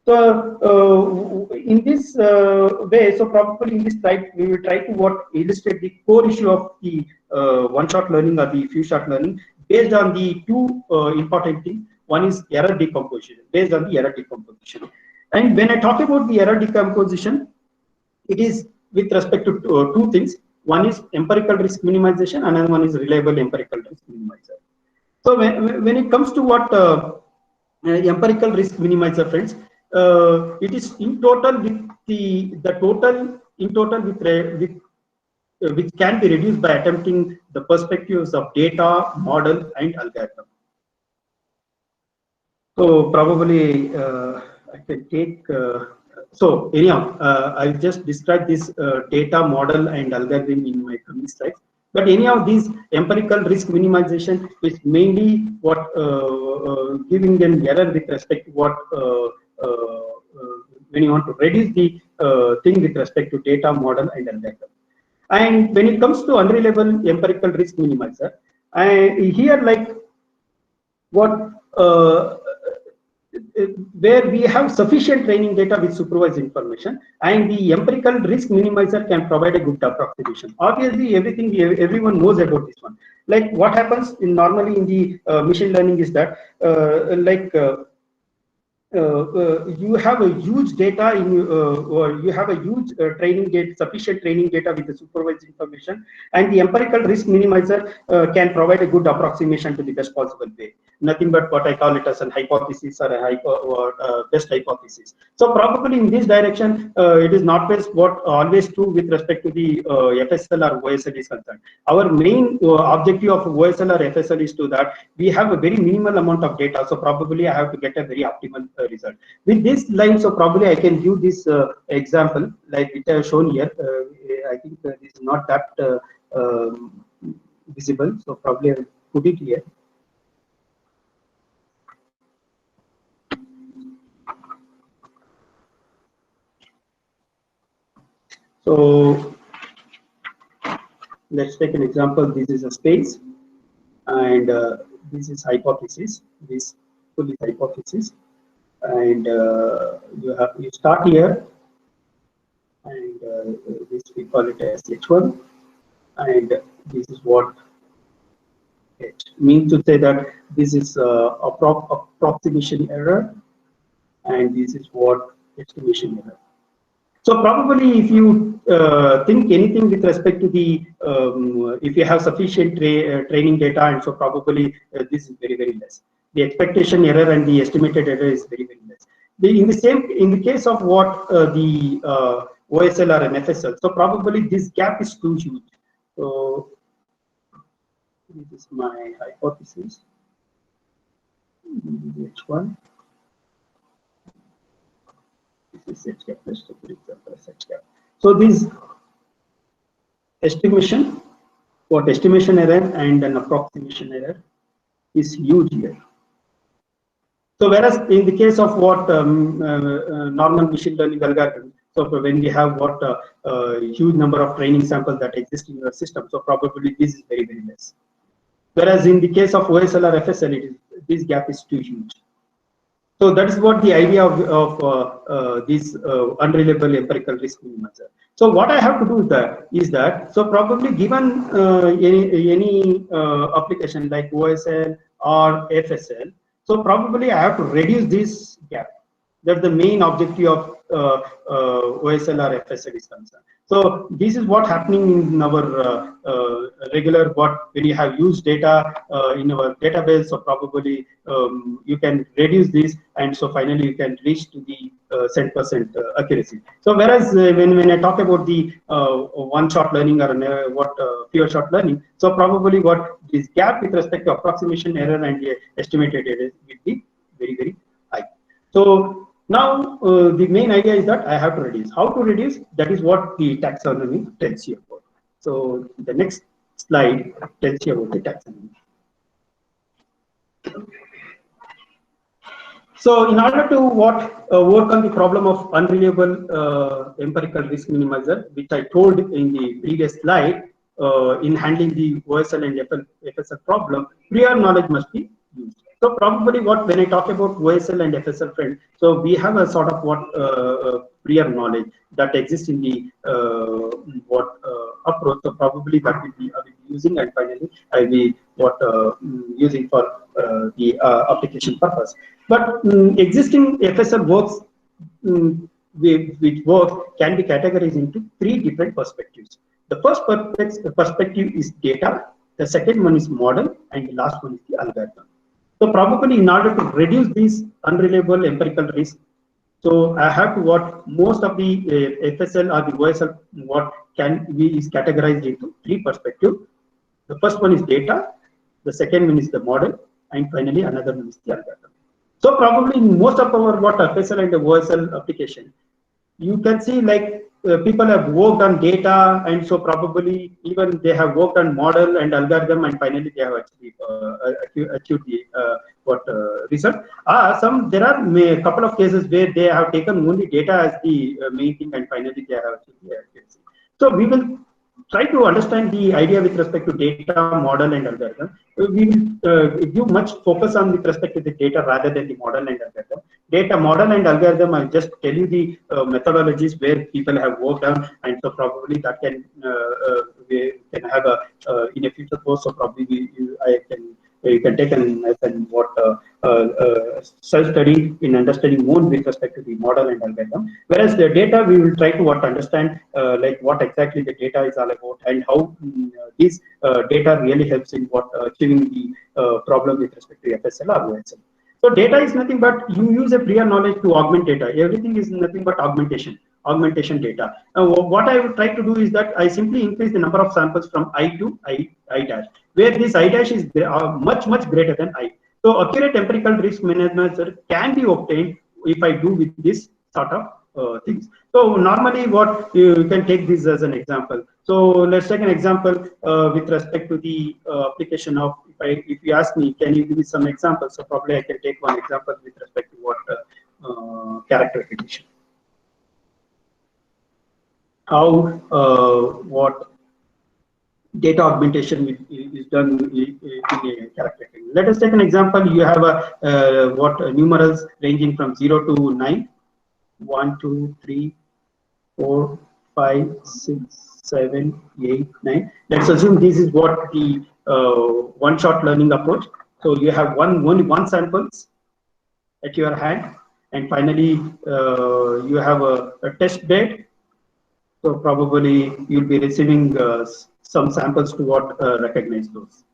Speaker 2: So in this way, so probably in this slide, we will try to illustrate the core issue of the one-shot learning or the few-shot learning based on the two important things. One is error decomposition, based on the error decomposition. And when I talk about the error decomposition, it is with respect to two things. One is empirical risk minimization, another one is reliable empirical risk minimizer. So when it comes to what empirical risk minimizer, friends, it is in total with the total in total with which can be reduced by attempting the perspectives of data, model, and algorithm. So probably I can take. So anyhow, I'll just describe this data, model, and algorithm in my coming slides. But anyhow, this empirical risk minimization is mainly what giving an error with respect to what when you want to reduce the thing with respect to data, model, and algorithm. And when it comes to unreliable empirical risk minimizer, here like what where we have sufficient training data with supervised information, and the empirical risk minimizer can provide a good approximation. Obviously, everyone knows about this one. Like what happens normally in the machine learning is that you have a huge data or you have a huge training data, sufficient training data with the supervised information, and the empirical risk minimizer can provide a good approximation to the best possible way. Nothing but what I call it as an hypothesis or a best hypothesis. So probably in this direction, it is not always true with respect to the FSL or OSL is concerned. Our main objective of OSL or FSL is to that we have a very minimal amount of data. So probably I have to get a very optimal result. With this line, so probably I can give this example like which I have shown here. I think this is not that visible. So probably I will put it here. So let's take an example. This is a space, and this is hypothesis. This full is hypothesis, and you start here, and this we call it as H1, and this is what it means to say that this is approximation error, and this is what estimation error. So probably if you think anything with respect to the, if you have sufficient training data, and so probably this is very, very less. The expectation error and the estimated error is very, very less. In the case of what the OSL or an FSL, so probably this gap is too huge. So this is my hypothesis. H1. This is H cap plus 2 plus H cap. So this estimation what estimation error and an approximation error is huge here. So whereas in the case of what normal machine learning algorithm, so when we have what huge number of training samples that exist in your system, so probably this is very, very less. Whereas in the case of OSL or FSL, this gap is too huge. So that is what the idea of this unreliable empirical risk minimizer. So what I have to do is that so probably given any application like OSL or FSL, so probably I have to reduce this gap. That's the main objective of OSL or FSL is concerned. So this is what happening in our regular when you have used data in our database. So probably you can reduce this, and so finally you can reach to the 100% accuracy. So whereas when I talk about the one-shot learning or pure-shot learning, so probably what this gap with respect to approximation error and estimated error will be very, very high. So now the main idea is that I have to reduce. How to reduce? That is what the taxonomy tells you about. So the next slide tells you about the taxonomy. So in order to work on the problem of unreliable empirical risk minimizer, which I told in the previous slide, in handling the OSL and FSL problem, prior knowledge must be used. So probably when I talk about OSL and FSL friend, so we have a sort of prior knowledge that exists in the approach. So probably that I will be using, and finally I will be using for the application purpose. But existing FSL works which work can be categorized into three different perspectives. The first perspective is data, the second one is model, and the last one is the algorithm. So probably in order to reduce these unreliable empirical risk, so I have to most of the FSL or the OSL is categorized into three perspectives. The first one is data, the second one is the model, and finally another one is the algorithm. So probably in most of our FSL and the OSL application, you can see like people have worked on data, and so probably even they have worked on model and algorithm, and finally they have actually achieved the result. There are a couple of cases where they have taken only data as the main thing, and finally they have achieved the accuracy. So we will try to understand the idea with respect to data, model, and algorithm. We will give much focus on with respect to the data rather than the model and algorithm. Data, model, and algorithm, I'll just tell you the methodologies where people have worked on, and so probably that can we can have in a future course. So probably you can take self-study in understanding more with respect to the model and algorithm. Whereas the data, we will try to understand like what exactly the data is all about, and how this data really helps in achieving the problem with respect to FSL or OSL. So data is nothing but you use a prior knowledge to augment data. Everything is nothing but augmentation data. What I would try to do is that I simply increase the number of samples from I to I dash, where this I dash is much greater than I. So accurate empirical risk management can be obtained if I do with this sort of things. So normally what you can take this as an example. So let's take an example with respect to the application of, if you ask me, can you give me some examples? So probably I can take one example with respect to character recognition. How what data augmentation is done in a character recognition. Let us take an example. You have numerals ranging from 0 to 9. 1, 2, 3, 4, 5, 6, 7, 8, 9. Let's assume this is what the one-shot learning approach. So you have only one samples at your hand, and finally you have a test bed. So probably you'll be receiving some samples to recognize those.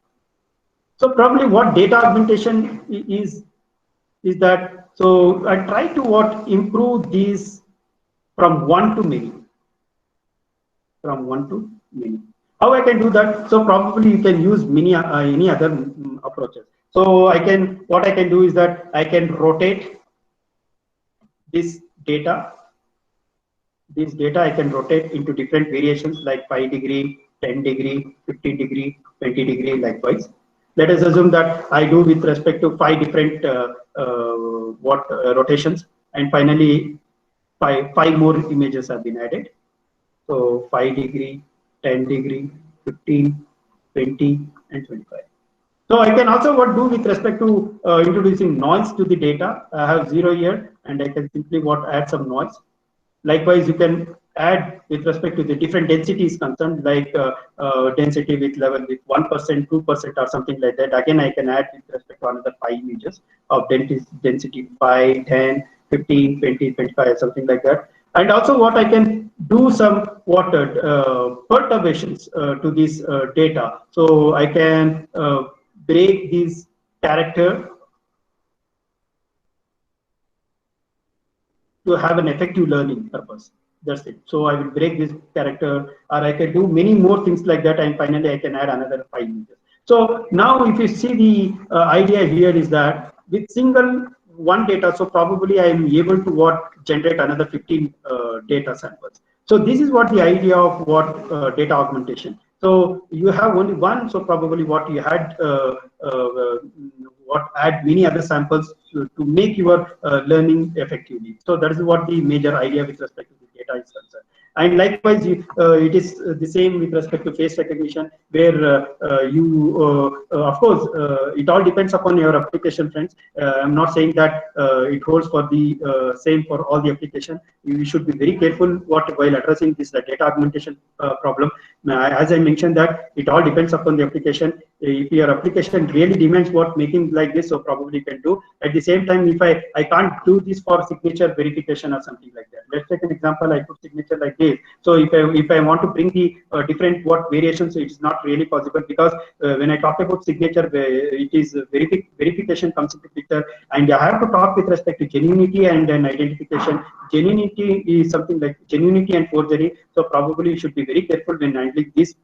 Speaker 2: So probably what data augmentation is that, so I try to improve these from one to many. How I can do that? So probably you can use any other approaches. So what I can do is that I can rotate this data. This data I can rotate into different variations like 5 degree, 10 degree, 15 degree, 20 degree, likewise. Let us assume that I do with respect to 5 different rotations, and finally five more images have been added. So 5 degree, 10 degree, 15, 20, and 25. So I can also what do with respect to introducing noise to the data. I have 0 here, and I can simply add some noise. Likewise, you can add with respect to the different densities concerned, like density with level with 1%, 2%, or something like that. Again, I can add with respect to another 5 images of density 5, 10, 15, 20, 25, something like that. And also what I can do some perturbations to this data. So I can break this character to have an effective learning purpose. That's it. So I will break this character, or I can do many more things like that, and finally I can add another 5 images. So now if you see the idea here is that with single one data, so probably I am able to generate another 15 data samples. So this is what the idea of data augmentation. So you have only one, so probably what you had add many other samples to make your learning effectively. So that is what the major idea with respect to the data is concerned. And likewise, it is the same with respect to face recognition, where of course, it all depends upon your application, friends. I'm not saying that it holds for the same for all the application. You should be very careful while addressing this data augmentation problem. As I mentioned that it all depends upon the application. If your application really demands making like this, so probably you can do. At the same time, if I can't do this for signature verification or something like that. Let's take an example. I put signature like this. So if I want to bring the different variations, it's not really possible, because when I talk about signature, it is verification comes into picture, and I have to talk with respect to genuinity and then identification. Genuinity is something like genuinity and forgery. So probably you should be very careful when handling this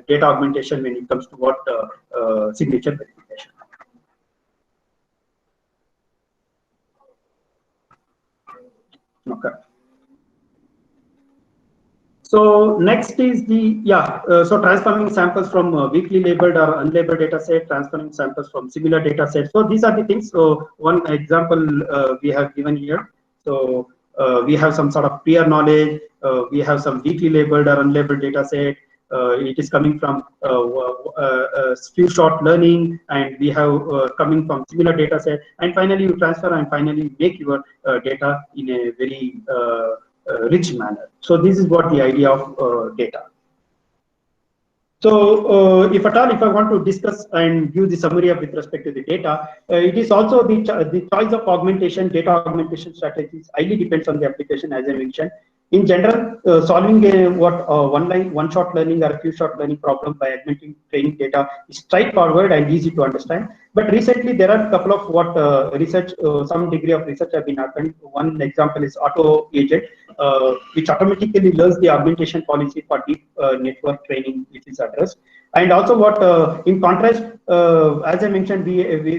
Speaker 2: data augmentation when it comes to signature verification. Okay. So next is so transforming samples from weakly labeled or unlabeled data set, transforming samples from similar data sets. So these are the things. So one example we have given here. So we have some sort of prior knowledge. We have some weakly labeled or unlabeled data set. It is coming from few short learning, and we have coming from similar data set. And finally, you transfer and finally make your data in a very rich manner. So this is what the idea of data. So if at all, if I want to discuss and give the summary of with respect to the data, it is also the choice of augmentation, data augmentation strategies highly depends on the application, as I mentioned. In general, solving a one-shot learning or a few-shot learning problem by augmenting training data is straightforward and easy to understand. But recently, there are a couple of research, some degree of research have been happened. One example is Auto Agent, which automatically learns the augmentation policy for deep network training, which is addressed. And also in contrast, as I mentioned,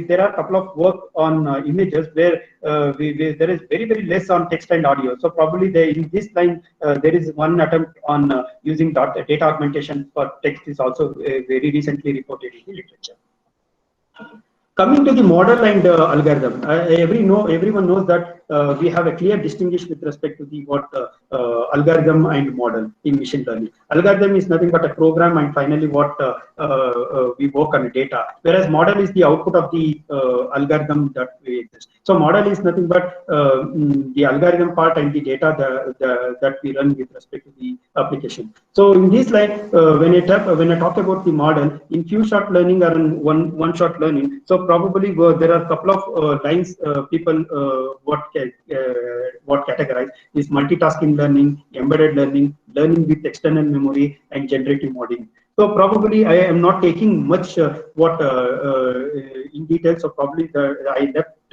Speaker 2: there are a couple of work on images where there is very, very less on text and audio. So probably in this line, there is one attempt on using data augmentation for text is also very recently reported in the literature. Coming to the model and algorithm, everyone knows that we have a clear distinction with respect to the algorithm and model in machine learning. Algorithm is nothing but a program, and finally we work on data, whereas model is the output of the algorithm that we exist. So model is nothing but the algorithm part and the data that we run with respect to the application. So in this line, when I talk about the model in few shot learning or in one shot learning, so probably there are a couple of lines people what categorize is multitasking learning, embedded learning, learning with external memory, and generative modeling. So probably I am not taking much in detail. So probably I left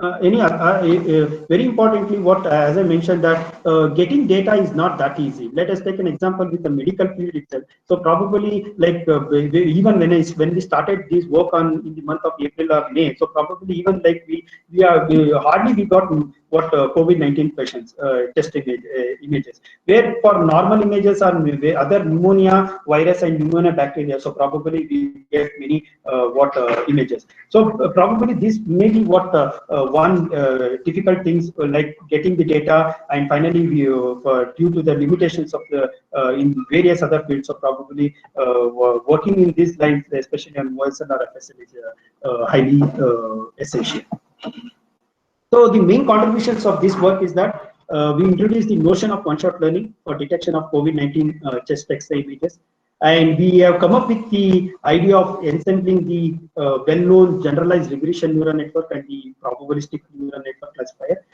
Speaker 3: Very importantly, what as I mentioned that getting data is not that easy. Let us take an example with the medical field itself. So probably like even when we started this work on in the month of April or May, so probably even like we hardly we got what COVID-19 patients test images. Where for normal images are other pneumonia virus and pneumonia bacteria. So probably we get many images. So probably this may be what one difficult things like getting the data, and finally we due to the limitations of the in various other fields. So probably working in these lines, especially on OSL or FSL, is highly essential. So the main contributions of this work is that we introduced the notion of one-shot learning for detection of COVID-19 chest X-ray images. And we have come up with the idea of ensembling the well-known generalized regression neural network and the probabilistic neural network classifier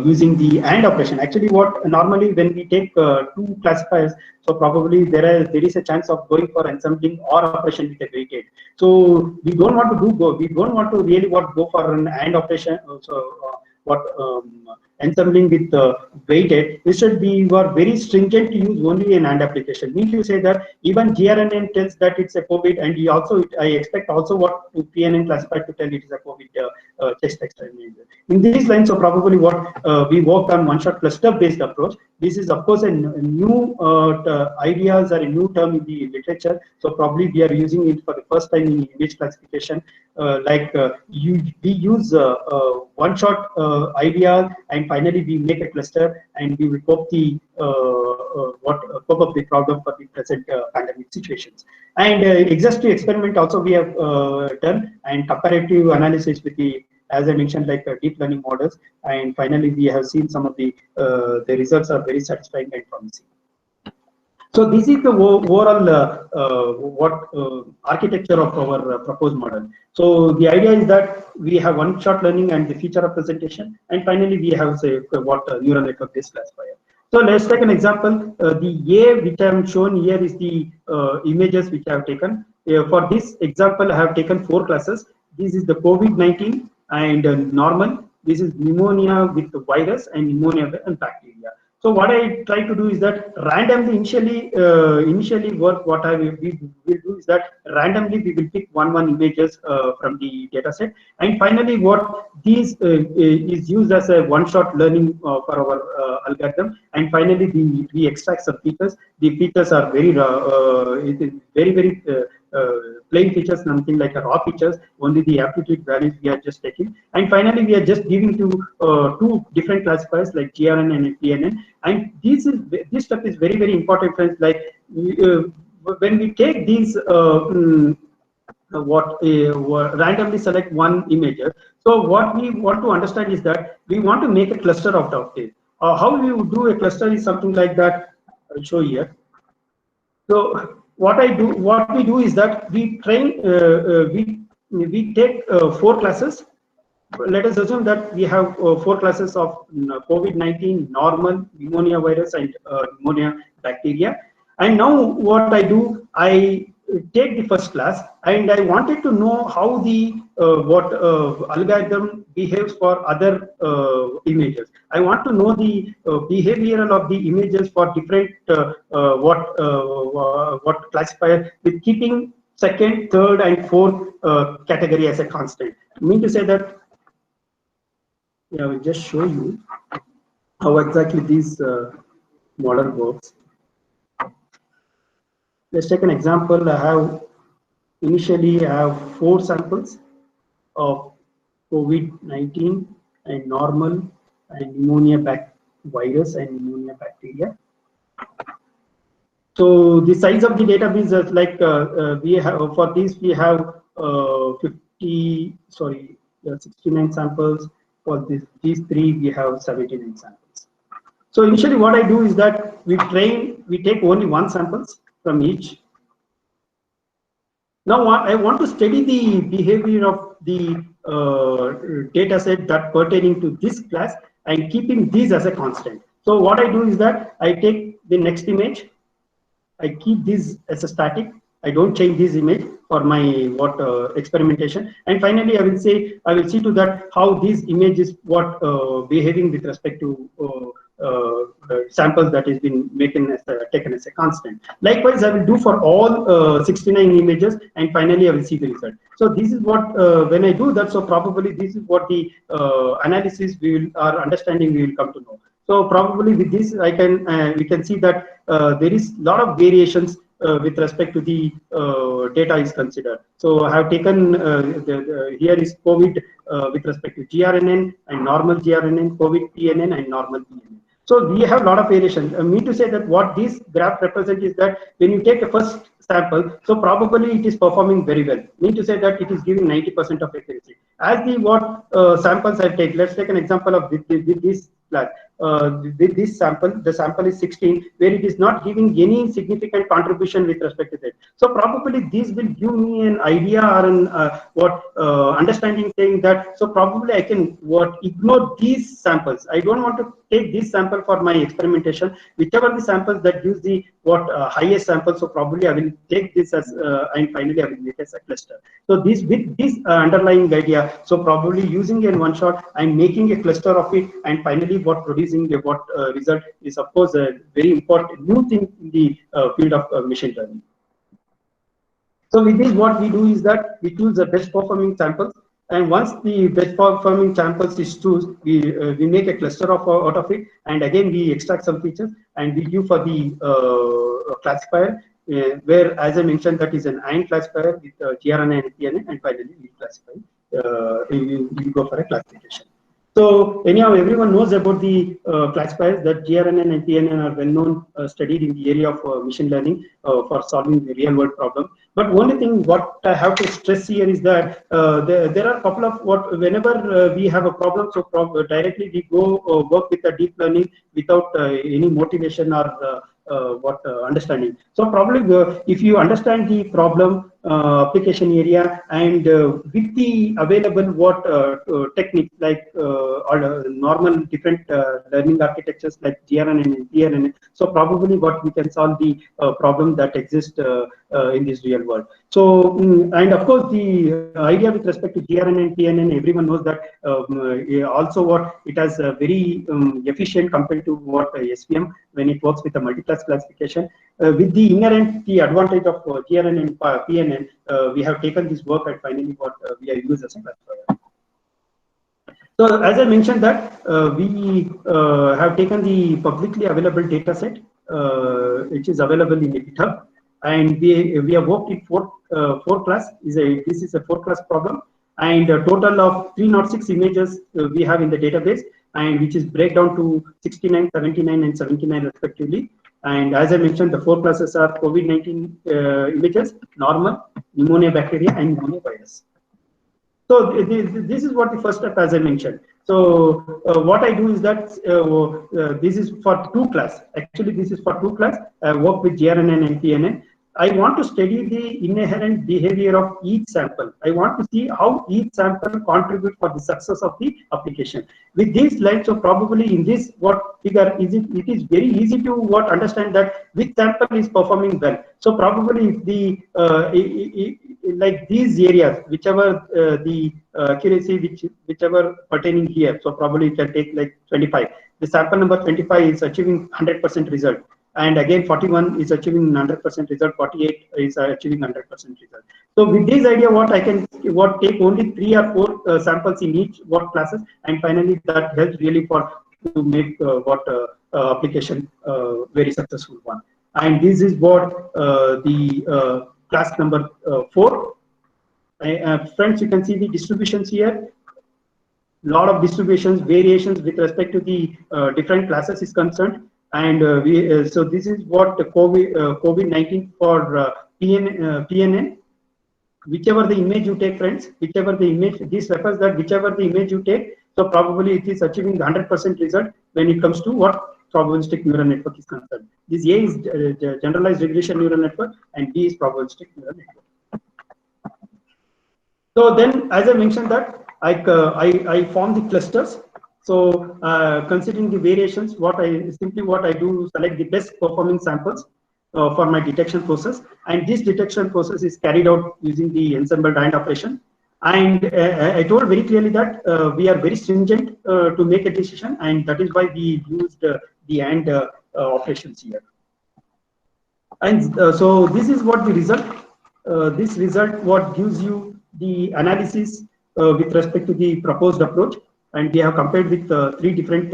Speaker 3: using the AND operation. Actually, what normally when we take two classifiers, so probably there is a chance of going for ensembling or operation with a weighted. So we don't want to we don't want to really go for an AND operation. So ensembling with weighted. Instead, we were very stringent to use only an AND application. Means you say that even GRNN tells that it's a COVID, and he also I expect also what PNN classified to tell it is a COVID chest X-ray. In these lines, so probably what we worked on one-shot cluster-based approach. This is of course a new ideas or a new term in the literature. So probably we are using it for the first time in image classification. We use one-shot idea, and finally we make a cluster, and we will cope the cope up the problem for the present pandemic situations. And exhaustive experiment also we have done, and comparative analysis with the, as I mentioned, like deep learning models, and finally we have seen some of the results are very satisfying and promising. So this is the overall architecture of our proposed model. So the idea is that we have one-shot learning and the feature representation, and finally we have say neural network-based classifier. So let's take an example. The A which I am shown here is the images which I have taken. For this example, I have taken 4 classes. This is the COVID-19 and normal. This is pneumonia with the virus and pneumonia and bacteria. So what I try to do is that randomly initially work what we will do is that randomly we will pick one images from the data set, and finally what these is used as a one-shot learning for our algorithm, and finally we extract some features. The features are very it is very plain features, nothing like a raw features, only the amplitude values we are just taking, and finally we are just giving to 2 different classifiers like GRN and PNN. And this step is very important, friends. Like when we take these randomly select one image. So what we want to understand is that we want to make a cluster out of this. How we would do a cluster is something like that. I'll show here. So what we do is that we train, we take 4 classes. Let us assume that we have 4 classes of COVID-19, normal, pneumonia virus, and pneumonia bacteria. And now what I do, I take the first class, and I wanted to know how the algorithm behaves for other images. I want to know the behavioral of the images for different what classifier, with keeping second, third, and fourth category as a constant. I mean to say that. Yeah, I will just show you how exactly this model works. Let's take an example. Initially I have 4 samples of COVID-19 and normal and pneumonia virus and pneumonia bacteria. So the size of the database is like we have for this we have 69 samples. For these 3 we have 79 samples. So initially what I do is that we take only 1 samples from each. Now I want to study the behavior of the data set that pertaining to this class and keeping these as a constant. So what I do is that I take the next image, I keep this as a static, I don't change this image for my experimentation. And finally, I will see to that how this image is behaving with respect to samples that has been taken as a constant. Likewise, I will do for all 69 images, and finally I will see the result. So this is what when I do that. So probably this is what the analysis our understanding we will come to know. So probably with this, we can see that there is a lot of variations with respect to the data is considered. So I have taken here is COVID with respect to gRNN and normal gRNN, COVID PNN and normal PNN. So we have a lot of variations. I mean to say that what this graph represents is that when you take a first sample, so probably it is performing very well. I mean to say that it is giving 90% of accuracy. As the samples I take, let's take an example of with this class. With this sample, the sample is 16, where it is not giving any significant contribution with respect to that. So probably this will give me an idea or an understanding, saying that so probably I can ignore these samples. I don't want to take this sample for my experimentation. Whichever the samples that gives the highest sample, so probably I will take this as and finally I will make as a cluster. So this with this underlying idea, so probably using in one shot, I'm making a cluster of it, and finally what producing result is of course a very important new thing in the field of machine learning. So with this, what we do is that we choose the best performing samples, and once the best performing samples is chosen, we make a cluster out of it, and again we extract some features and we give for the classifier, where, as I mentioned, that is an ion classifier with gRNA and PNN, and finally we classify. We go for a classification. So anyhow, everyone knows about the classifiers that gRNN and PNN are well known, studied in the area of machine learning for solving the real world problem. But only thing what I have to stress here is that there are a couple of whenever we have a problem, so directly we go work with a deep learning without any motivation or understanding. So probably if you understand the problem application area, and with the available techniques like normal different learning architectures like gRNN and PNN, so probably what we can solve the problem that exists in this real world. So and of course the idea with respect to gRNN and PNN, everyone knows that also it has very efficient compared to SVM when it works with a multi-class classification. With the inherent advantage of gRNN and PNN, we have taken this work and finally we are used as a classifier. So as I mentioned that we have taken the publicly available data set which is available in GitHub, and we have worked in four class. This is a 4-class problem, and a total of 306 images we have in the database, and which is breakdown to 69, 79, and 79 respectively. And as I mentioned, the 4 classes are COVID-19 images, normal, pneumonia bacteria, and pneumonia virus. So this is what the first step, as I mentioned. So what I do is that this is for 2 class. Actually, this is for 2 class. I work with gRNN and PNN. I want to study the inherent behavior of each sample. I want to see how each sample contributes for the success of the application. With this slide, so probably in this figure is it is very easy to understand that which sample is performing well. So probably if the like these areas, whichever the accuracy whichever pertaining here, so probably you can take like 25. The sample number 25 is achieving 100% result. And again 41 is achieving 100% result, 48 is achieving 100% result. So with this idea, take only 3 or 4 samples in each classes, and finally that helps really to make application very successful one. And this is what the class number 4. Friends, you can see the distributions here. Lot of distributions, variations with respect to the different classes is concerned. And so this is what the COVID-19 for PNN. Whichever the image you take, friends, whichever the image, this refers that whichever the image you take, so probably it is achieving 100% result when it comes to probabilistic neural network is concerned. This A is generalized regression neural network, and B is probabilistic neural network. So then, as I mentioned that I form the clusters. So considering the variations, what I do select the best performing samples, for my detection process, and this detection process is carried out using the ensemble AND operation. And I told very clearly that we are very stringent to make a decision, and that is why we used the AND operations here. And so this is what the result. This result what gives you the analysis with respect to the proposed approach, and we have compared with 3 different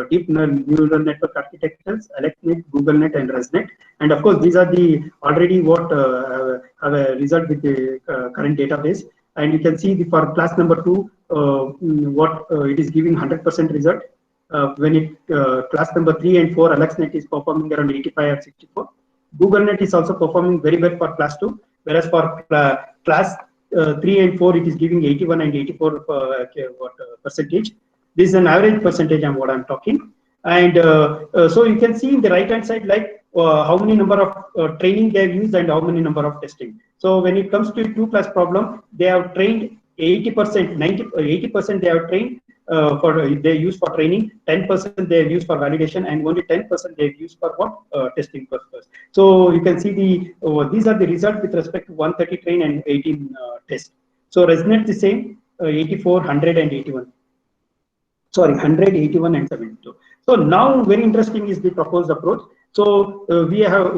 Speaker 3: deep neural network architectures: AlexNet, GoogleNet, and ResNet. And of course, these are the already what have a result with the current database. And you can see the for class number 2, what it is giving 100% result. When it class number 3 and 4, AlexNet is performing around 85 or 64. GoogleNet is also performing very well for class 2, whereas for class 3 and 4, it is giving 81 and 84 percentage. This is an average percentage on what I'm talking. And so you can see in the right hand side, like how many number of training they have used and how many number of testing. So when it comes to 2+ problem, they have trained 80%, 80% they have trained they use for training, 10% they have used for validation, and only 10% they have used for what testing purpose. So you can see the these are the results with respect to 130 train and 18 test. So ResNet the same, 84, 100, and 81. Sorry, 100, 81, and 72. So now very interesting is the proposed approach. So we have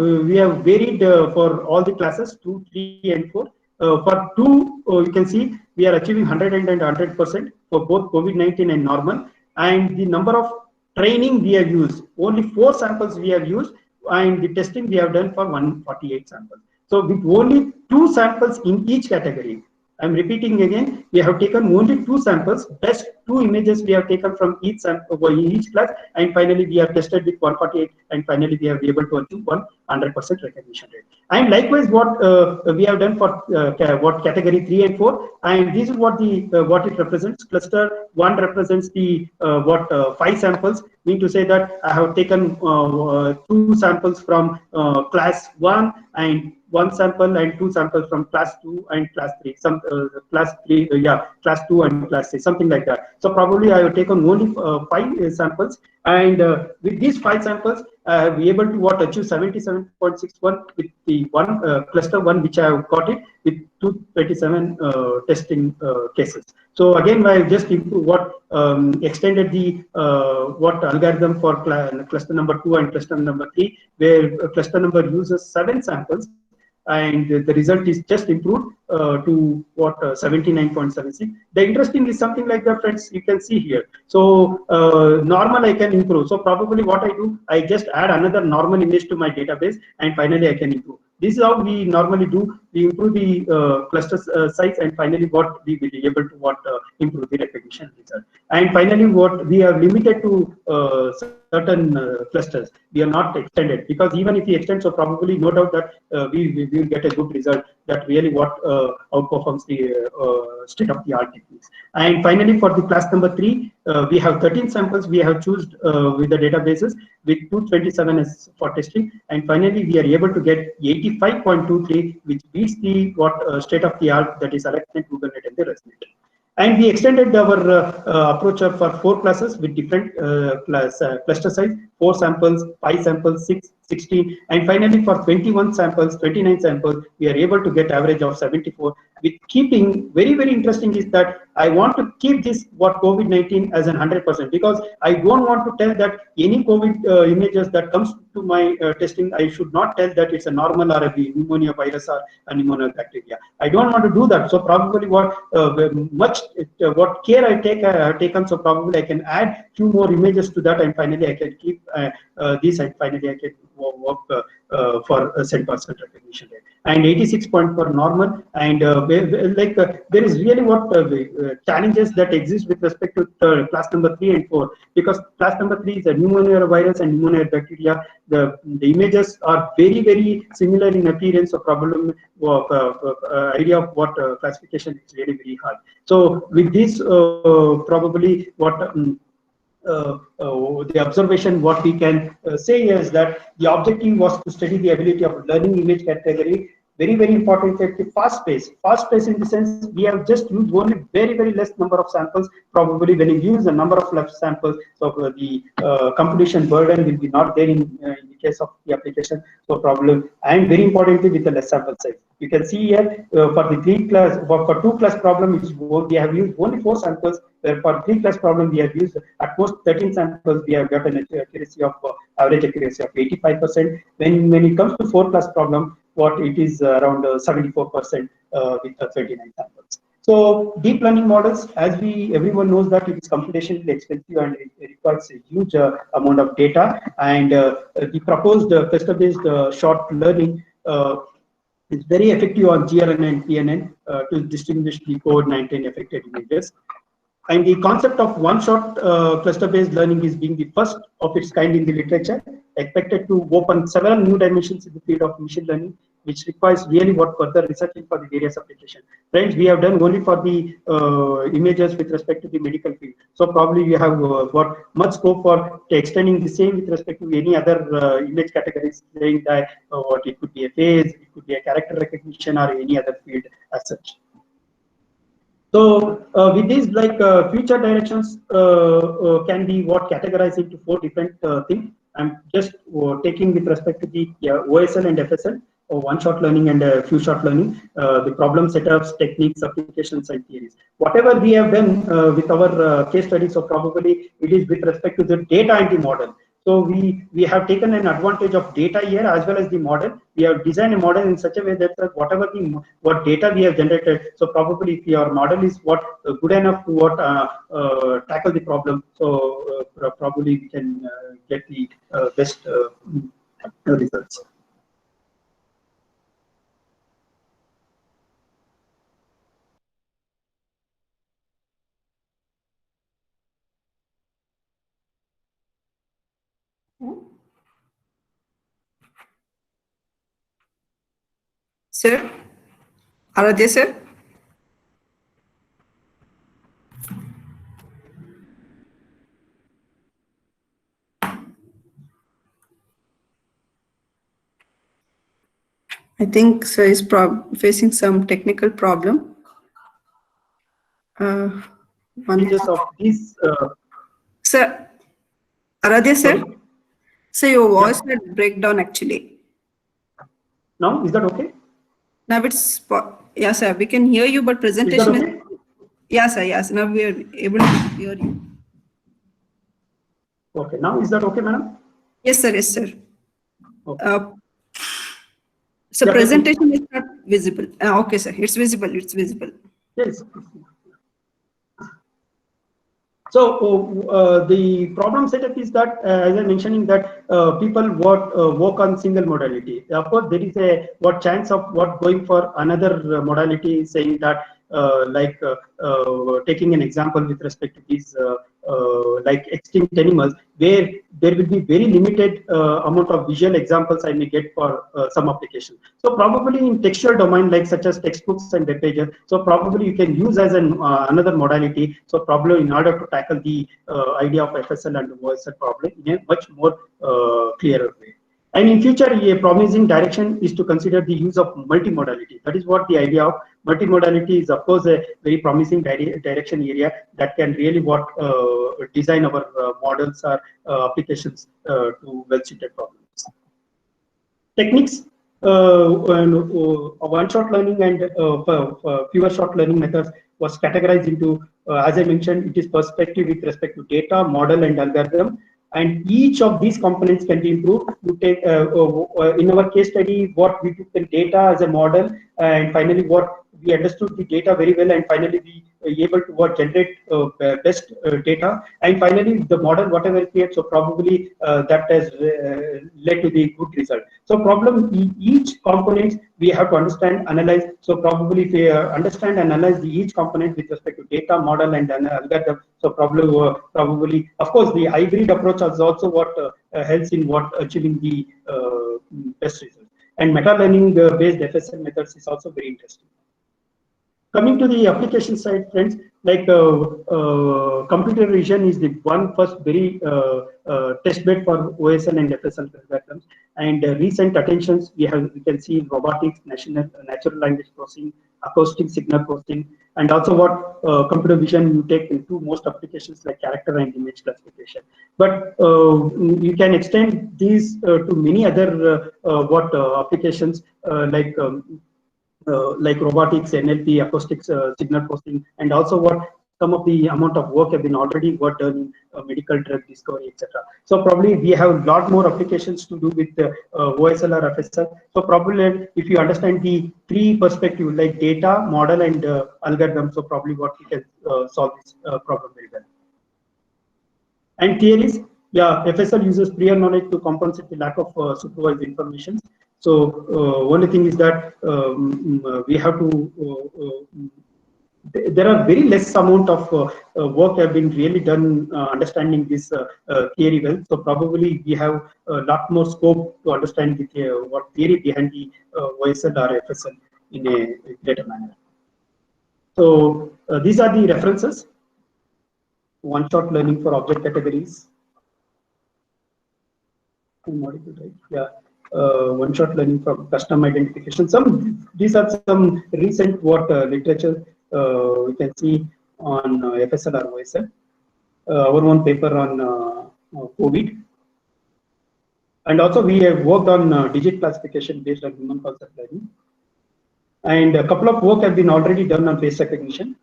Speaker 3: varied for all the classes 2, 3, and 4. For 2, you can see we are achieving 100 and 100% for both COVID-19 and normal. And the number of training we have used, only 4 samples we have used, and the testing we have done for 148 samples. So with only 2 samples in each category. I'm repeating again, we have taken only 2 samples, best 2 images we have taken from each sample, each class, and finally we have tested with 148, and finally we are able to achieve 100% recognition rate. And likewise, what we have done for what category 3 and 4, and this is what the what it represents. Cluster 1 represents the 5 samples. Mean to say that I have taken 2 samples from class 1 and 1 sample and 2 samples from class 2 and class 3, some class 3, class 2 and class 3, something like that. So probably I have taken only 5 samples, and with these 5 samples, I have been able to achieve 77.61 with the cluster 1, which I have got it with 227 testing cases. So again, I just extended the algorithm for cluster number 2 and cluster number 3, where cluster number uses 7 samples, and the result is just improved to 79.76. The interesting is something like that, friends. You can see here. So normal I can improve. So probably what I do, I just add another normal image to my database, and finally I can improve. This is how we normally do. We improve the cluster size, and finally what we will be able to improve the recognition result. And finally, what we are limited to certain clusters. We are not extended, because even if we extend, so probably no doubt that we will get a good result that really outperforms the state-of-the-art techniques. And finally, for the class number 3, we have 13 samples we have chosen with the databases with 227 as for testing, and finally we are able to get 85.23, which beats the state-of-the-art, that is AlexNet, GoogleNet, and the ResNet. And we extended our approach for 4 classes with different cluster size, 4 samples, 5 samples, 6, 16, and finally for 21 samples, 29 samples, we are able to get average of 74. With keeping, very, very interesting is that I want to keep this COVID-19 as an 100%, because I don't want to tell that any COVID images that comes to my testing, I should not tell that it's a normal or a pneumonia virus or a pneumonia bacteria. I don't want to do that. So probably what care I have taken, so probably I can add few more images to that, and finally I can keep this, and finally I can work for a 100% recognition rate. And 86 point for normal, and there is really challenges that exist with respect to class number 3 and 4, because class number 3 is a pneumonia virus and pneumonia bacteria. The images are very, very similar in appearance, so problem idea of classification is really very hard. So with this, probably the observation what we can say is that the objective was to study the ability of learning image category. Very, very important at the fast pace. Fast pace in the sense we have just used only very, very less number of samples. Probably when you use a number of less samples, so the computation burden will be not there in the case of the application. So problem, and very importantly with the less sample size. You can see here for the 3-class, for 2-class problem, we have used only 4 samples. Where for 3-class problem, we have used at most 13 samples. We have got an accuracy of average accuracy of 85%. When it comes to 4-class problem, what it is around 74% with 39 samples. So deep learning models, as everyone knows that it is computationally expensive and it requires a huge amount of data. And the proposed cluster-based short learning is very effective on GRN and PNN to distinguish the COVID-19 affected images. And the concept of one-shot cluster-based learning is being the first of its kind in the literature, expected to open several new dimensions in the field of machine learning, which requires really what further researching for the various applications. Friends, we have done only for the images with respect to the medical field. So probably you have got much scope for extending the same with respect to any other image categories, saying that what it could be a face, it could be a character recognition, or any other field as such. So with these, like future directions can be what categorized into 4 different things. I'm just taking with respect to the OSL and FSL, one-shot learning and few-shot learning, the problem setups, techniques, applications, and theories. Whatever we have done with our case studies, so probably it is with respect to the data and the model. So we have taken an advantage of data here as well as the model. We have designed a model in such a way that whatever what data we have generated, so probably if your model is what good enough to what tackle the problem, so probably we can get the best results.
Speaker 1: Sir? Aradhya, sir? I think sir is facing some technical problem.
Speaker 3: Images of these.
Speaker 1: Sir, Aradhya, sir? So your voice will break down actually.
Speaker 3: Now, is that okay?
Speaker 1: Now it's, yeah, sir, we can hear you, but presentation is,
Speaker 3: okay?
Speaker 1: Yeah, sir, yes, now we are able to hear you.
Speaker 3: Okay, now is that okay, madam?
Speaker 1: Yes, sir, yes, sir.
Speaker 3: Okay.
Speaker 1: So
Speaker 3: Yeah,
Speaker 1: presentation is not visible. Okay, sir, it's visible, it's visible.
Speaker 3: Yes. So the problem setup is that, as I mentioning that people work on single modality. Of course, there is a what chance of what going for another modality, saying that taking an example with respect to these like extinct animals, where there will be very limited amount of visual examples I may get for some application. So probably in textual domain, like such as textbooks and web pages, so probably you can use as an another modality. So probably in order to tackle the idea of FSL and OSL problem in a much more clearer way. And in future, a promising direction is to consider the use of multimodality. That is what the idea of multimodality is, of course, a very promising direction area that can really design our models or applications to well-suited problems. Techniques, one-shot learning and fewer shot learning methods was categorized into, as I mentioned, it is perspective with respect to data, model, and algorithm. And each of these components can be improved. You take in our case study, what we took the data as a model, and finally what we understood the data very well, and finally we were able to generate best data, and finally the model whatever it creates. So probably that has led to the good result. So problem each component we have to understand, analyze. So probably if we understand and analyze each component with respect to data, model, and algorithm. So probably of course the hybrid approach is also what helps in achieving the best result. And meta learning based FSL methods is also very interesting. Coming to the application side, friends, like computer vision is the one first very test bed for OSL and FSL algorithms. And recent attentions we can see in robotics, natural language processing, acoustic signal processing, and also what computer vision you take into most applications like character and image classification. But you can extend these to many other applications like robotics, NLP, acoustics, signal processing, and also what some of the amount of work have been already worked done in medical drug discovery, etc. So probably we have a lot more applications to do with OSL or FSL. So probably if you understand the three perspectives like data, model, and algorithm, so probably what we can solve this problem very well. And theories, yeah, FSL uses prior knowledge to compensate the lack of supervised information. So only thing is that we have to there are very less amount of work have been really done understanding this theory well. So probably we have a lot more scope to understand the, what theory behind the OSL or FSL in a greater manner. So these are the references. One-shot learning for object categories. Yeah. One-shot learning for custom identification. These are some recent literature we can see on FSL or OSL. Our own paper on COVID, and also we have worked on digit classification based on human concept learning. And a couple of work have been already done on face recognition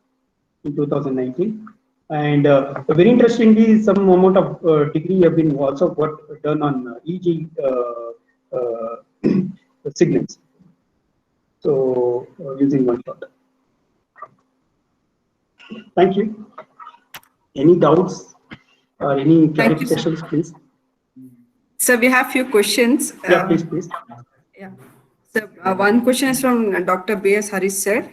Speaker 3: in 2019. And very interestingly, some amount of degree have been also work done on EEG signals. So using one-shot. Thank you. Any doubts or any clarifications, please?
Speaker 1: So we have few questions.
Speaker 3: Yeah, please.
Speaker 1: Yeah. So one question is from Dr. B.S. Harish sir.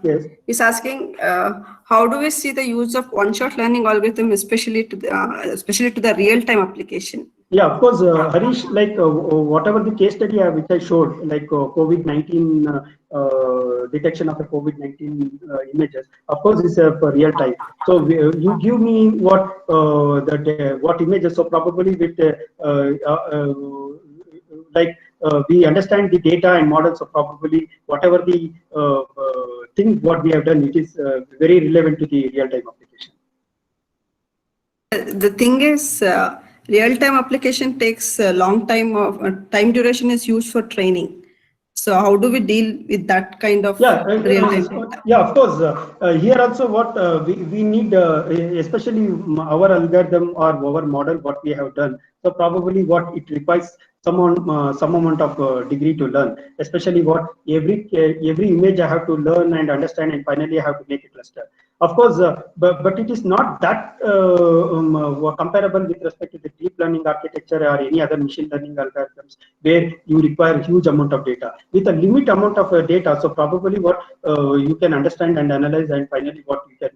Speaker 3: Yes.
Speaker 1: He's asking, how do we see the use of one-shot learning algorithm, especially to the real-time application?
Speaker 3: Yeah, of course, Harish, like whatever the case study which I showed, like COVID-19 detection of the COVID-19 images, of course, it's for real time. So you give me what what images. So probably with we understand the data and models. So probably whatever the thing what we have done, it is very relevant to the real time application.
Speaker 1: The thing is, real-time application takes a long time time duration is used for training. So how do we deal with that kind of real-time data?
Speaker 3: Yeah, of course. Here also what we need, especially our algorithm or our model, what we have done. So probably what it requires some amount of degree to learn, especially what every image I have to learn and understand, and finally I have to make a cluster. Of course, but it is not that comparable with respect to the deep learning architecture or any other machine learning algorithms where you require huge amount of data with a limit amount of data. So probably what you can understand and analyze, and finally what you can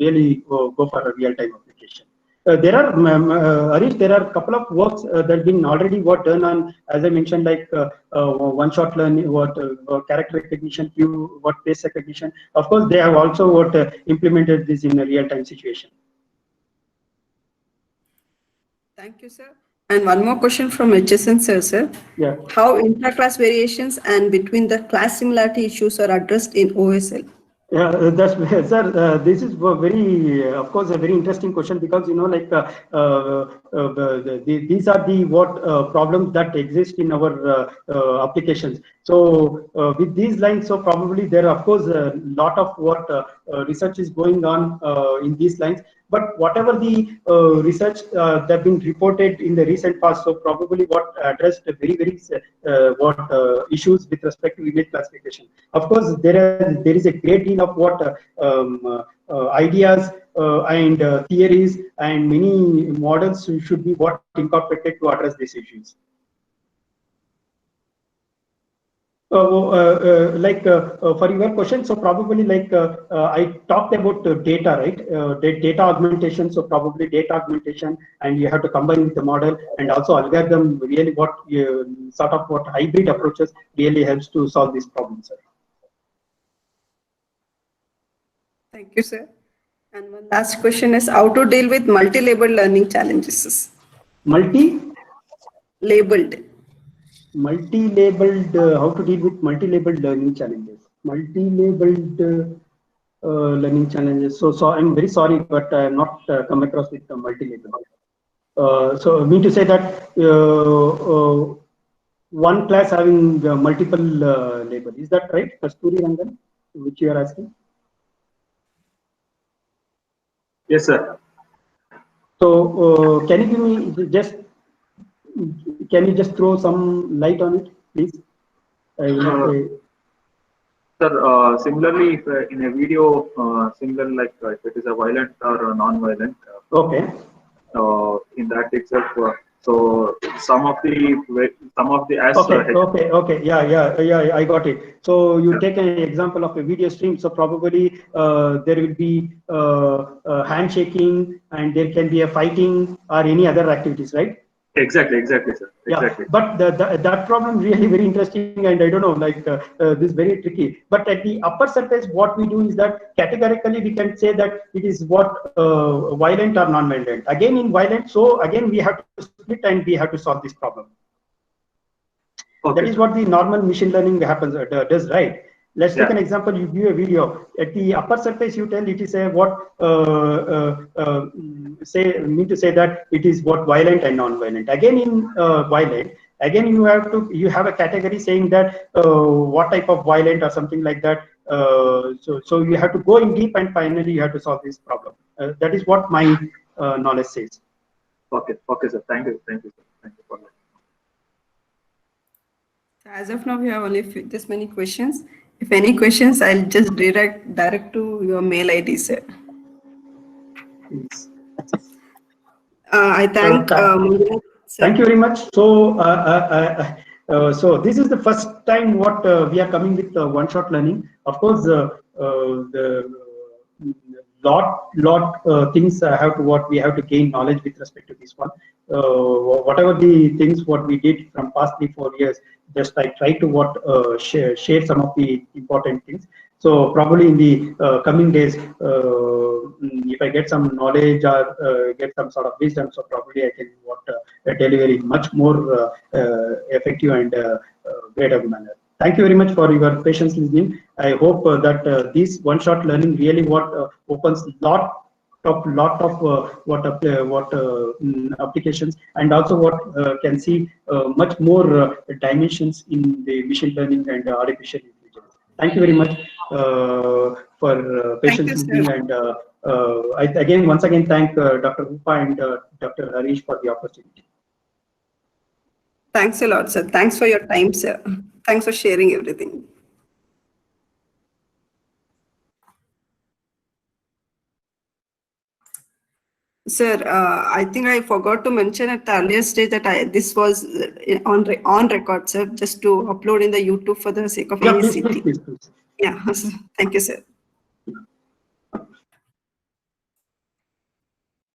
Speaker 3: really go for a real-time application. There are Harish, there are a couple of works that have been already done on, as I mentioned, like one-shot learning, character recognition, face recognition. Of course, they have also implemented this in a real-time situation.
Speaker 1: Thank you, sir. And one more question from HSN sir.
Speaker 3: Yeah.
Speaker 1: How intra-class variations and between the class similarity issues are addressed in OSL?
Speaker 3: Yeah, that's sir. This is very, of course, a very interesting question, because like these are the problems that exist in our applications. So with these lines, so probably there are, of course, a lot of research is going on in these lines. But whatever the research that have been reported in the recent past, so probably what addressed very issues with respect to image classification. Of course, there is a great deal of ideas and theories and many models should be incorporated to address these issues. For your question, so probably I talked about data, right? Data augmentation. So probably data augmentation, and you have to combine with the model, and also algorithm. Really, what hybrid approaches really helps to solve this problem, sir.
Speaker 1: Thank you, sir. And one last question is how to deal with multi-labeled learning challenges.
Speaker 3: Multi-labeled.
Speaker 1: How
Speaker 3: How to deal with multi-labeled learning challenges? multi-labeled learning challenges. So I'm very sorry, but I have not come across with the multi-label. So I mean to say that one class having multiple label. Is that right, Kasturi Rangan, which you are asking?
Speaker 4: Yes, sir.
Speaker 3: So can you give me can you just throw some light on it, please?
Speaker 4: Sir, similarly, if, in a video, similar like if it is a violent or a non-violent,
Speaker 3: okay.
Speaker 4: In that itself, so some of the as
Speaker 3: Okay, yeah, I got it. So you
Speaker 4: Yeah.
Speaker 3: take an example of a video stream. So probably there will be handshaking, and there can be a fighting or any other activities, right?
Speaker 4: Exactly, sir. Exactly.
Speaker 3: Yeah, but that problem really very interesting, and I don't know, like this is very tricky. But at the upper surface, what we do is that categorically we can say that it is what violent or non-violent. Again, in violent, so again we have to split and we have to solve this problem.
Speaker 4: Okay.
Speaker 3: That is what the normal machine learning happens does, right? Let's take
Speaker 4: Yeah.
Speaker 3: an example. You view a video at the upper surface. You tell it is a what mean to say that it is what violent and non-violent. Again, in violent, again you have a category saying that what type of violent or something like that. So you have to go in deep, and finally you have to solve this problem. That is what my knowledge says.
Speaker 4: Okay, sir. Thank you, sir. Thank you for that.
Speaker 1: As of now, we have only this many questions. If any questions, I'll just direct to your mail ID, sir. I thank Munjinath, sir.
Speaker 3: Thank you very much. So, so this is the first time what we are coming with one-shot learning. Of course, the lot things have to what we have to gain knowledge with respect to this one. Whatever the things what we did from past 3-4 years, just I try to share some of the important things. So probably in the coming days, if I get some knowledge or get some sort of wisdom, so probably I can deliver in much more effective and greater manner. Thank you very much for your patience listening. I hope that this one-shot learning really opens lot of applications, and also what can see much more dimensions in the machine learning and artificial intelligence. Thank you very much for patience listening, and I once again thank Dr. Rupa and Dr. Harish for the opportunity.
Speaker 1: Thanks a lot, sir. Thanks for your time, sir. Thanks for sharing everything. Sir, I think I forgot to mention at the earlier stage that this was on record, sir, just to upload in the YouTube for the sake of
Speaker 3: Yeah,
Speaker 1: NECT.
Speaker 3: please.
Speaker 1: Yeah, thank you, sir.